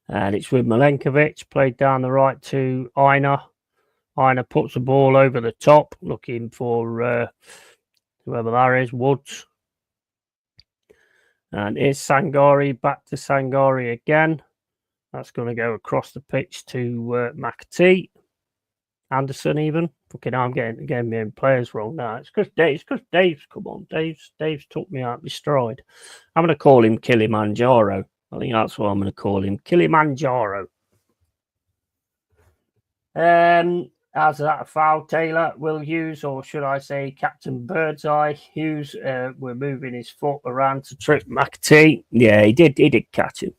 And it's with Milenkovic. Played down the right to Aina. Aina puts the ball over the top, looking for whoever that is, Woods. And here's Sangari, back to Sangari again. That's going to go across the pitch to McAtee. Anderson even. Fucking hell, I'm getting me in players wrong now. It's because Dave's come on. Dave's took me out of my stride. I'm going to call him Kilimanjaro. I think that's what I'm going to call him. Kilimanjaro. As that a foul, Taylor? Will Hughes, or should I say Captain Birdseye Hughes, we're moving his foot around to trip McAtee. Yeah, he did catch him.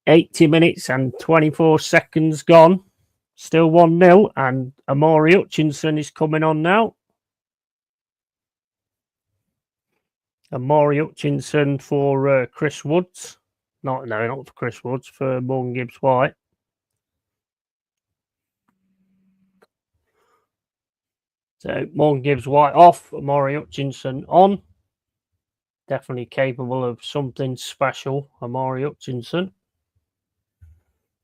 80 minutes and 24 seconds gone. Still 1-0, and Amari Hutchinson is coming on now. Amari Hutchinson for Chris Woods. Not for Chris Woods, for Morgan Gibbs-White. So Morgan Gibbs-White off, Amari Hutchinson on. Definitely capable of something special, Amari Hutchinson.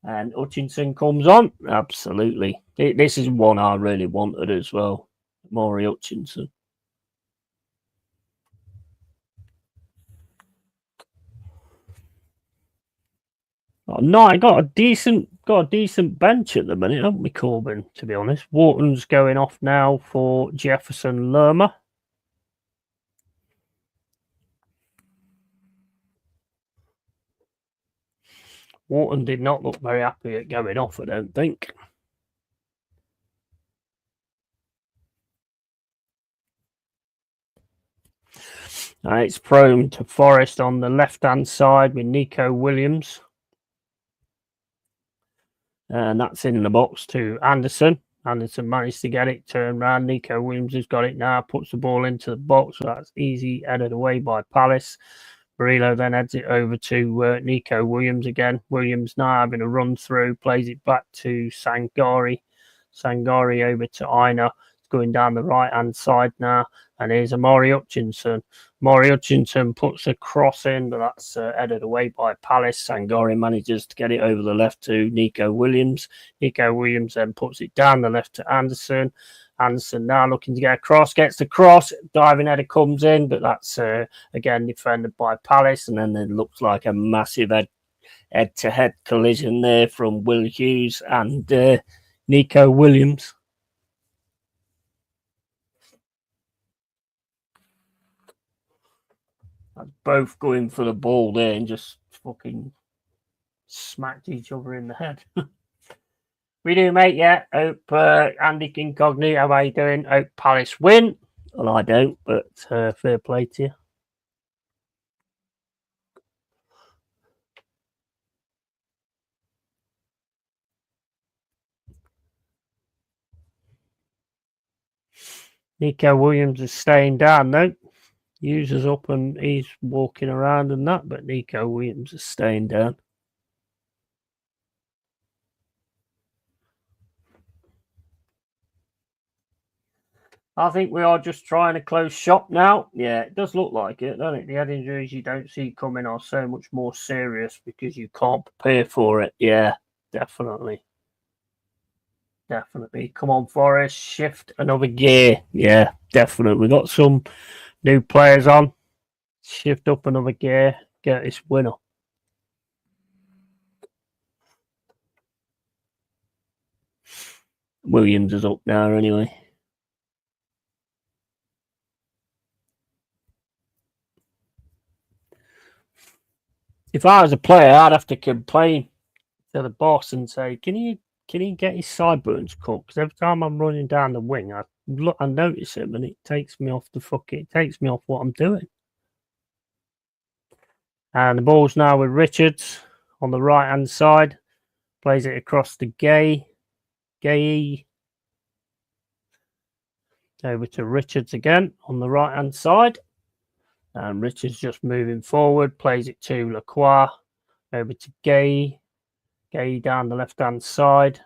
And Hutchinson comes on. Absolutely. This is one I really wanted as well, Amari Hutchinson. Oh, no, I got a decent bench at the minute, haven't we, Corbin, to be honest. Wharton's going off now for Jefferson Lerma. Wharton did not look very happy at going off, I don't think. It's prone to Forest on the left-hand side with Nico Williams. And that's in the box to Anderson. Anderson managed to get it, turned around. Nico Williams has got it now, puts the ball into the box. So that's easy, headed away by Palace. Barillo then heads it over to Nico Williams again. Williams now having a run through, plays it back to Sangari. Sangari over to Aina. It's going down the right-hand side now. And here's Amari Hutchinson. Amari Hutchinson puts a cross in, but that's headed away by Palace. Sangari manages to get it over the left to Nico Williams. Nico Williams then puts it down the left to Anderson. Anderson now looking to get across, gets the cross, diving header comes in, but that's again defended by Palace. And then it looks like a massive head-to-head collision there from Will Hughes and Nico Williams. Both going for the ball there and just fucking smacked each other in the head. We do, mate, yeah. Hope Andy Incognito, how are you doing? Hope Palace win. Well, I don't, but fair play to you. Nico Williams is staying down, though. Hughes is up and he's walking around and that, but Nico Williams is staying down. I think we are just trying to close shop now. Yeah, it does look like it, doesn't it? The head injuries you don't see coming are so much more serious because you can't prepare for it. Yeah, definitely. Definitely. Come on, Forest. Shift another gear. Yeah, definitely. We got some new players on. Shift up another gear. Get this winner. Williams is up now anyway. If I was a player, I'd have to complain to the boss and say, "Can he get his sideburns cut?" Because every time I'm running down the wing, I look and notice him, and it takes me off it takes me off what I'm doing. And the ball's now with Richards on the right hand side. Plays it across to Gay. Over to Richards again on the right hand side. And Richards just moving forward, plays it to Lacroix, over to Gay. Gay down the left-hand side.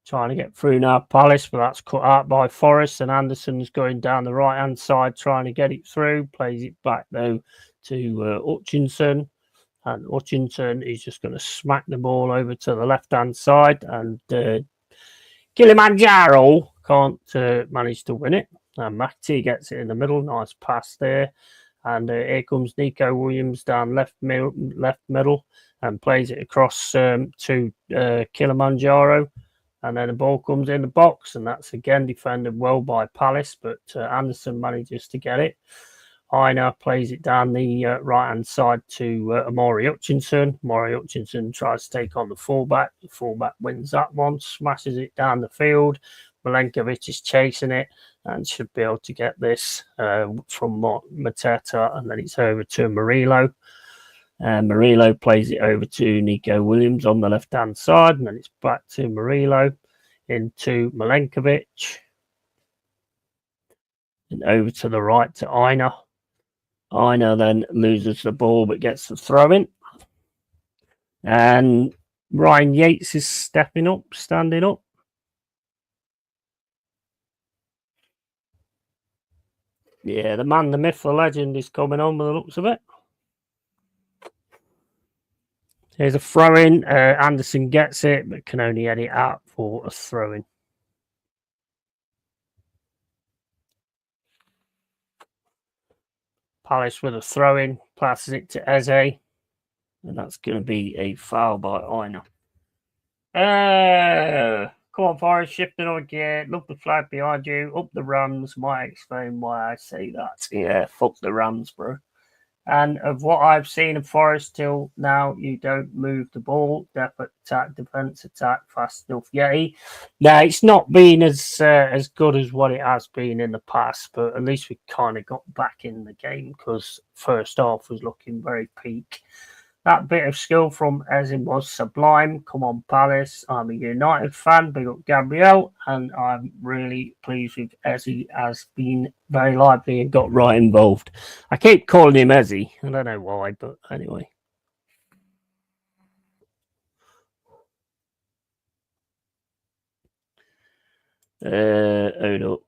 Trying to get through now, Palace, but that's cut out by Forest. And Anderson's going down the right-hand side, trying to get it through. Plays it back, though, to Hutchinson. And Hutchinson is just going to smack the ball over to the left-hand side. And Kilimanjaro can't manage to win it. And McAtee gets it in the middle. Nice pass there. And here comes Nico Williams down left middle and plays it across to Kilimanjaro. And then the ball comes in the box. And that's again defended well by Palace. But Anderson manages to get it Aina plays it down the right-hand side to Amari Hutchinson. Amari Hutchinson tries to take on the fullback. The fullback wins that one, smashes it down the field. Milenkovic is chasing it and should be able to get this from Mateta, and then it's over to Murillo. Murillo plays it over to Nico Williams on the left-hand side, and then it's back to Murillo into Milenkovic. And over to the right to Aina. Aina then loses the ball but gets the throw in. And Ryan Yates is standing up. Yeah, the man, the myth, the legend is coming on by the looks of it. There's a throw in. Anderson gets it, but can only head it out for a throw in. Palace with a throw in, passes it to Eze, and that's going to be a foul by Aina. Come on, Forest, shifting on gear. Look the flag behind you. Up the Rams. Might explain why I say that. Yeah, fuck the Rams, bro. And of what I've seen of Forest till now, you don't move the ball. Attack, defense, attack, fast enough. Yeti. Now, it's not been as good as what it has been in the past, but at least we kind of got back in the game because first half was looking very peak. That bit of skill from Eze was sublime. Come on, Palace. I'm a United fan. Big up Gabriel. And I'm really pleased with Eze has been very lively and got right involved. I keep calling him Eze. I don't know why, but anyway. Hold up.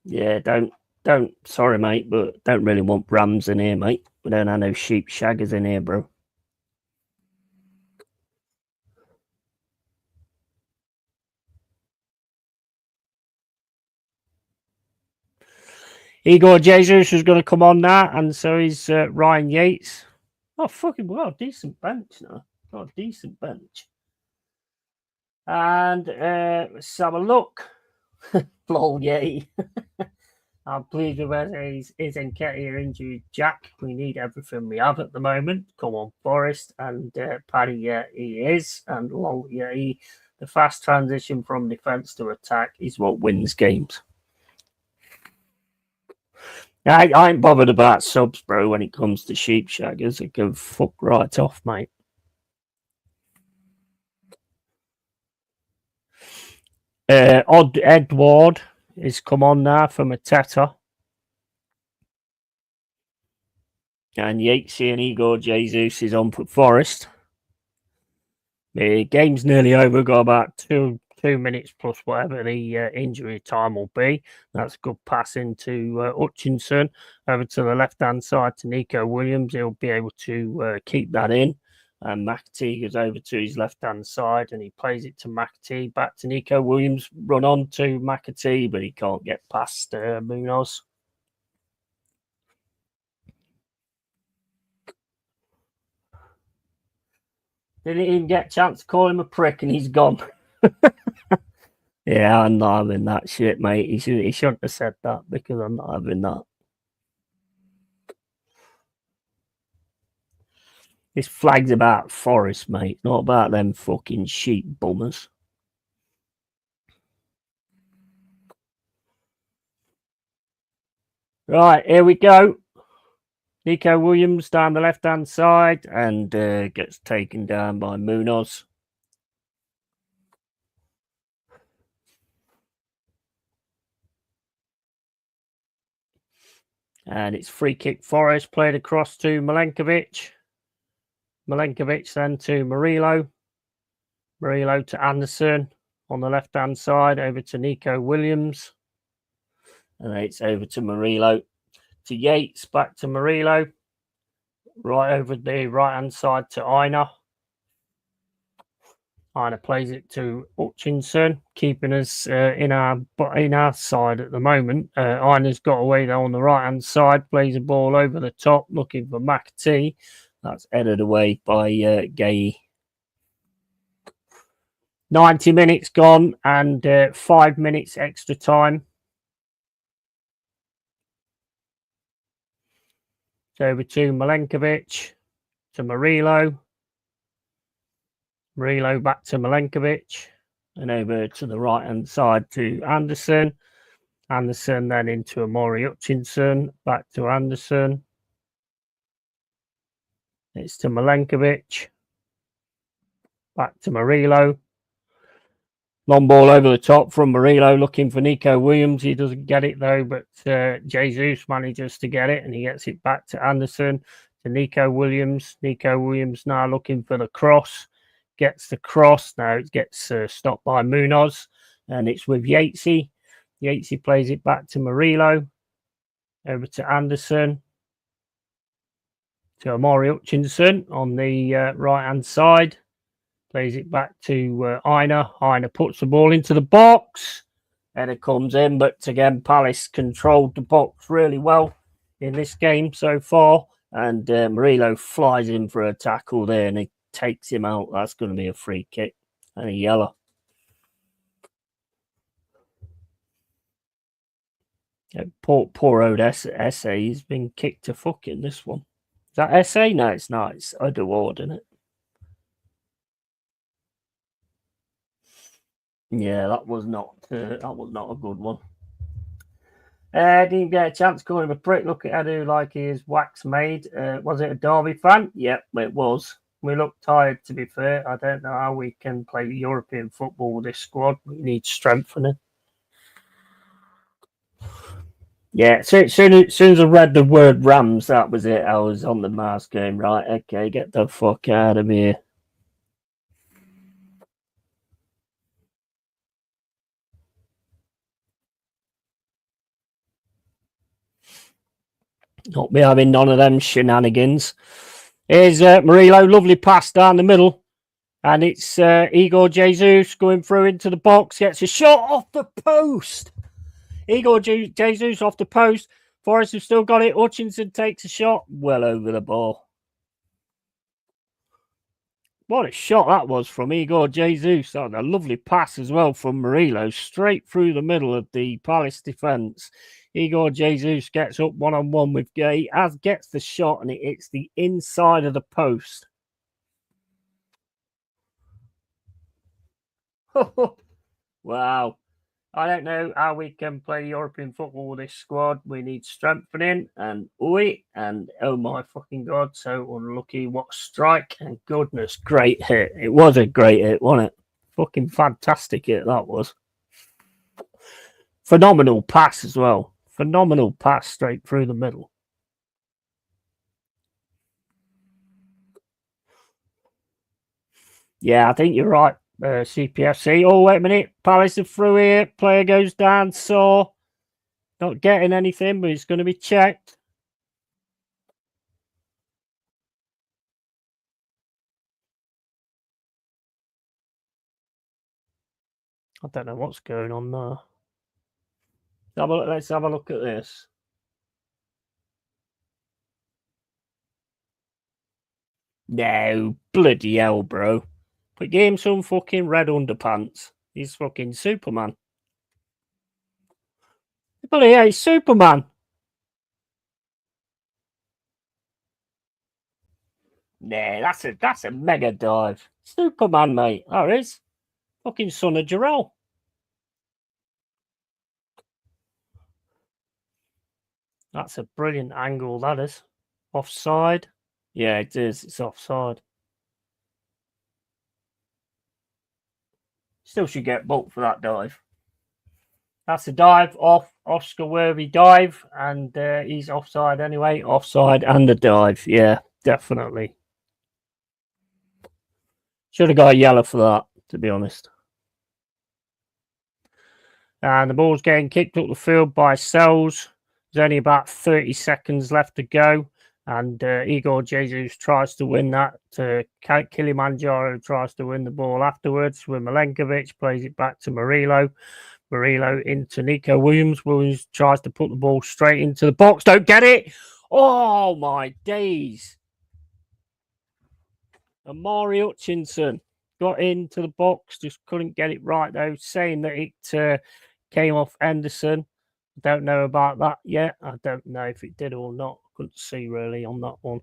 Yeah, don't, sorry, mate, but don't really want Rams in here, mate. We don't have no sheep shaggers in here, bro. Igor Jesus is going to come on now, and so is Ryan Yates. Oh, fucking well, decent bench now. Got a decent bench. And let's have a look. Lol, yay. I'm pleased with his Nketiah injury, Jack. We need everything we have at the moment. Come on, Forest. And Paddy, yeah, he is. And Lol, yeah, the fast transition from defence to attack is what wins games. I ain't bothered about subs, bro, when it comes to sheep shaggers. It can fuck right off, mate. Odd Edward is come on now for Mateta. And Yatesy and Igor Jesus is on for Forest. The game's nearly over. Got about 2 minutes plus whatever the injury time will be. That's a good pass into Hutchinson. Over to the left-hand side to Nico Williams. He'll be able to keep that in. And McAtee goes over to his left-hand side and he plays it to McAtee. Back to Nico Williams. Run on to McAtee, but he can't get past Munoz. Didn't even get a chance to call him a prick and he's gone. Yeah, I'm not having that shit, mate. He shouldn't have said that because I'm not having that. This flag's about Forest, mate, not about them fucking sheep bummers. Right, here we go. Nico Williams down the left-hand side and gets taken down by Munoz. And it's free kick Forest, played across to Milenkovic. Milenkovic then to Murillo. Murillo to Anderson on the left-hand side, over to Nico Williams. And then it's over to Murillo. To Yates, back to Murillo. Right over the right-hand side to Aina. Aina plays it to Hutchinson, keeping us in our side at the moment. Aina's got away there on the right-hand side, plays the ball over the top, looking for McAtee. That's headed away by Gay. 90 minutes gone and 5 minutes extra time. So over to Milenkovic, to Murillo. Murillo back to Milenkovic. And over to the right-hand side to Anderson. Anderson then into Amori Hutchinson. Back to Anderson. It's to Milenkovic. Back to Murillo. Long ball over the top from Murillo, looking for Nico Williams. He doesn't get it though, but Jesus manages to get it, and he gets it back to Anderson, to Nico Williams. Nico Williams now looking for the cross. Gets the cross. Now it gets stopped by Munoz, and it's with Yatesy. Yatesy plays it back to Murillo. Over to Anderson. To Amori Hutchinson on the right-hand side. Plays it back to Aina. Aina puts the ball into the box. And it comes in. But again, Palace controlled the box really well in this game so far. And Murillo flies in for a tackle there and he takes him out. That's going to be a free kick and a yellow. Poor old Essay. He's been kicked to fuck in this one. Is that Essay? No, it's not. It's Underwood, isn't it? Yeah, that was not a good one. Didn't get a chance to call him a prick. Look at Edu like he is wax made. Was it a Derby fan? Yep, it was. We look tired, to be fair. I don't know how we can play European football with this squad. We need strengthening. Yeah, so soon as I read the word Rams, that was it. I was on the Mars game. Right, okay, get the fuck out of here. Not be having none of them shenanigans. Here's Murillo, lovely pass down the middle. And it's Igor Jesus going through into the box. Gets a shot off the post. Igor Jesus off the post. Forrest have still got it. Hutchinson takes a shot. Well over the ball. What a shot that was from Igor Jesus. That was a lovely pass as well from Murillo. Straight through the middle of the Palace defence. Igor Jesus gets up one-on-one with Gay. As gets the shot and it hits the inside of the post. Wow. I don't know how we can play European football with this squad. We need strengthening and and oh my fucking God, so unlucky. What strike and goodness, great hit. It was a great hit, wasn't it? Fucking fantastic hit that was. Phenomenal pass as well. Phenomenal pass straight through the middle. Yeah, I think you're right. CPFC. Oh, wait a minute. Palace are through here. Player goes down. So not getting anything, but it's going to be checked. I don't know what's going on there. Let's have a look at this. No, bloody hell, bro. But give him some fucking red underpants. He's fucking Superman. Bloody hell, he's Superman. Nah, that's a mega dive. Superman, mate. That is. Fucking son of Jarrell. That's a brilliant angle, that is. Offside. Yeah, it is. It's offside. Still should get booked for that dive. That's a dive off Oscar Worthy dive, and he's offside anyway. Offside and a dive. Yeah, definitely. Should have got a yellow for that, to be honest. And the ball's getting kicked up the field by Sells. There's only about 30 seconds left to go. And Igor Jesus tries to win that. Kilimanjaro tries to win the ball afterwards. With Milenkovic plays it back to Murillo. Murillo into Nico Williams. Williams tries to put the ball straight into the box. Don't get it. Oh, my days. Amori Hutchinson got into the box, just couldn't get it right though, saying that it came off Henderson. Don't know about that yet. I don't know if it did or not. Couldn't see really on that one.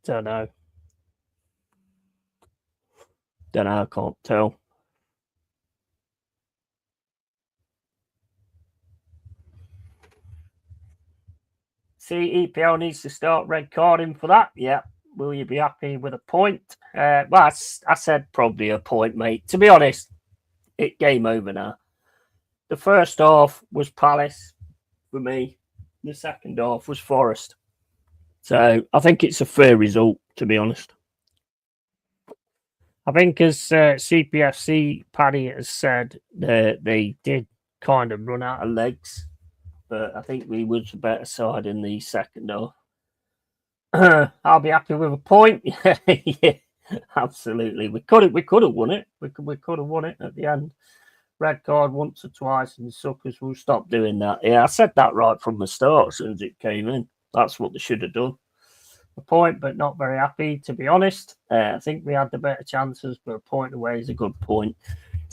Don't know. I can't tell. See, EPL needs to start red carding for that. Yeah. Will you be happy with a point? Well, I said probably a point, mate. To be honest, it game over now. The first half was Palace for me. The second half was Forest. So I think it's a fair result, to be honest. I think as CPFC Paddy has said, they did kind of run out of legs, but I think we was the better side in the second half. I'll be happy with a point. Yeah, absolutely. We could have won it. We could have won it at the end. Red card once or twice, and the suckers will stop doing that. Yeah, I said that right from the start as soon as it came in. That's what they should have done. A point, but not very happy, to be honest. I think we had the better chances, but a point away is a good point.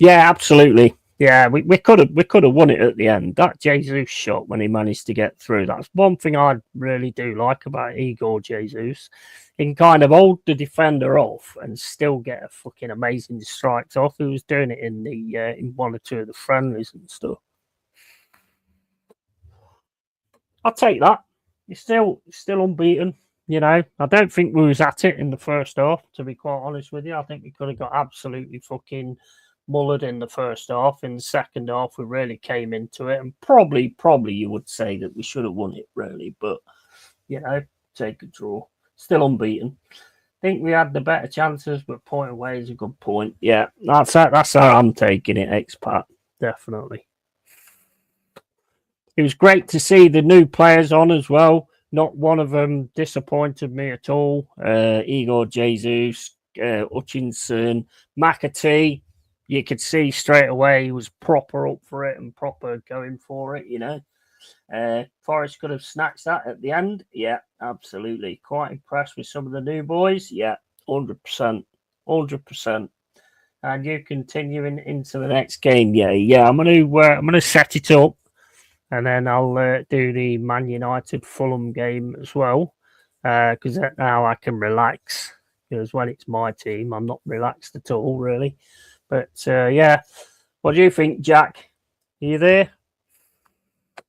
Yeah, absolutely. Yeah, we could have won it at the end. That Jesus shot when he managed to get through. That's one thing I really do like about Igor Jesus. He can kind of hold the defender off and still get a fucking amazing strikes off. He was doing it in the in one or two of the friendlies and stuff. I'll take that. He's still unbeaten. You know, I don't think we was at it in the first half, to be quite honest with you. I think we could have got absolutely fucking mullered in the first half. In the second half, we really came into it. And probably you would say that we should have won it, really. But, you know, take a draw. Still unbeaten. I think we had the better chances, but point away is a good point. Yeah, that's how I'm taking it, expat. Definitely. It was great to see the new players on as well. Not one of them disappointed me at all. Igor Jesus, Hutchinson, McAtee. You could see straight away he was proper up for it and proper going for it, you know. Forrest could have snatched that at the end. Yeah, absolutely. Quite impressed with some of the new boys. Yeah, 100%. 100%. And you continuing into the next game. Yeah. I'm gonna set it up. And then I'll do the Man United Fulham game as well, because now I can relax. Because when it's my team, I'm not relaxed at all, really. But yeah, what do you think, Jack? Are you there? I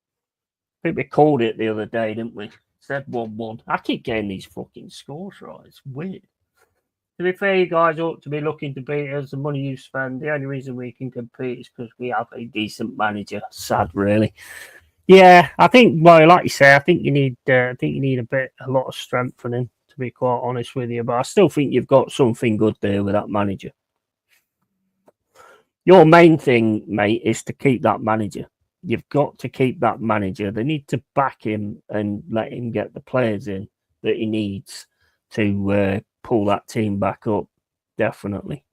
think we called it the other day, didn't we? Said 1-1. I keep getting these fucking scores right. It's weird. To be fair, you guys ought to be looking to beat us. The money you spend, the only reason we can compete is because we have a decent manager. Sad, really. Yeah, I think. Well, like you say, I think you need a lot of strengthening. To be quite honest with you, but I still think you've got something good there with that manager. Your main thing, mate, is to keep that manager. You've got to keep that manager. They need to back him and let him get the players in that he needs to pull that team back up. Definitely.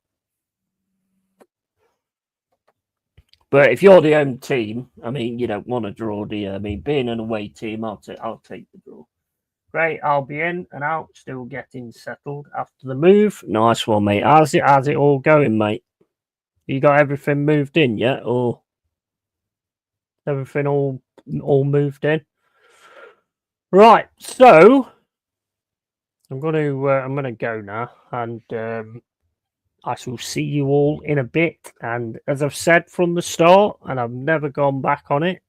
But if you're the home team, I mean, you don't want to draw, do you? I mean, being an away team, I'll take the draw. Great, I'll be in and out, still getting settled after the move. Nice one, mate. How's it all going, mate? You got everything moved in yet, or everything all moved in? Right, so I'm gonna go now, and I shall see you all in a bit. And as I've said from the start, and I've never gone back on it,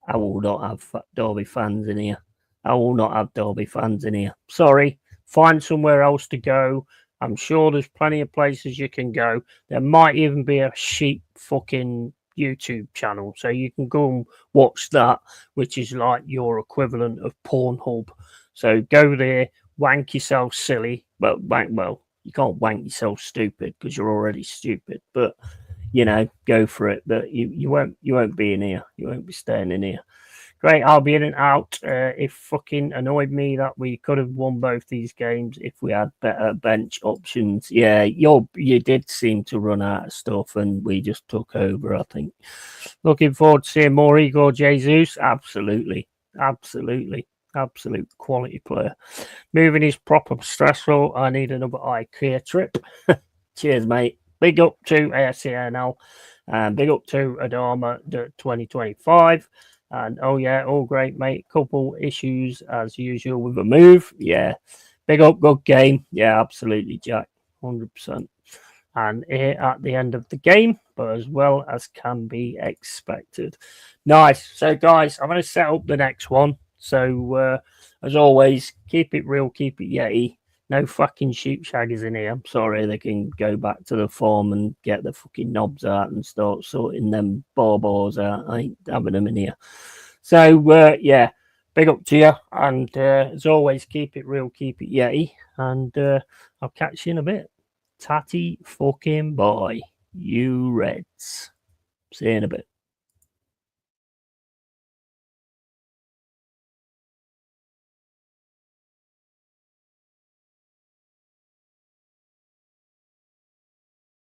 I will not have Derby fans in here. I will not have Derby fans in here. Sorry. Find somewhere else to go. I'm sure there's plenty of places you can go. There might even be a sheep fucking YouTube channel. So you can go and watch that, which is like your equivalent of Pornhub. So go there, wank yourself silly. Well, you can't wank yourself stupid because you're already stupid. But you know, go for it. But you won't be in here. You won't be staying in here. Great, I'll be in and out. It fucking annoyed me that we could have won both these games if we had better bench options. Yeah, you did seem to run out of stuff, and we just took over, I think. Looking forward to seeing more Igor Jesus. Absolutely. Absolute quality player. Moving is proper stressful. I need another IKEA trip Cheers, mate. Big up to ASCNL and big up to Adama 2025. And oh, yeah, all great, mate. Couple issues as usual with a move. Yeah. Big up, good game. Yeah, absolutely, Jack. 100%. And here at the end of the game, but as well as can be expected. Nice. So, guys, I'm going to set up the next one. So, as always, keep it real, keep it Yeti. No fucking sheep shaggers in here. I'm sorry, they can go back to the farm and get the fucking knobs out and start sorting them barbars out. I ain't having them in here. So, yeah, big up to you. And as always, keep it real, keep it Yeti. And I'll catch you in a bit. Tatty fucking boy, you Reds. See you in a bit.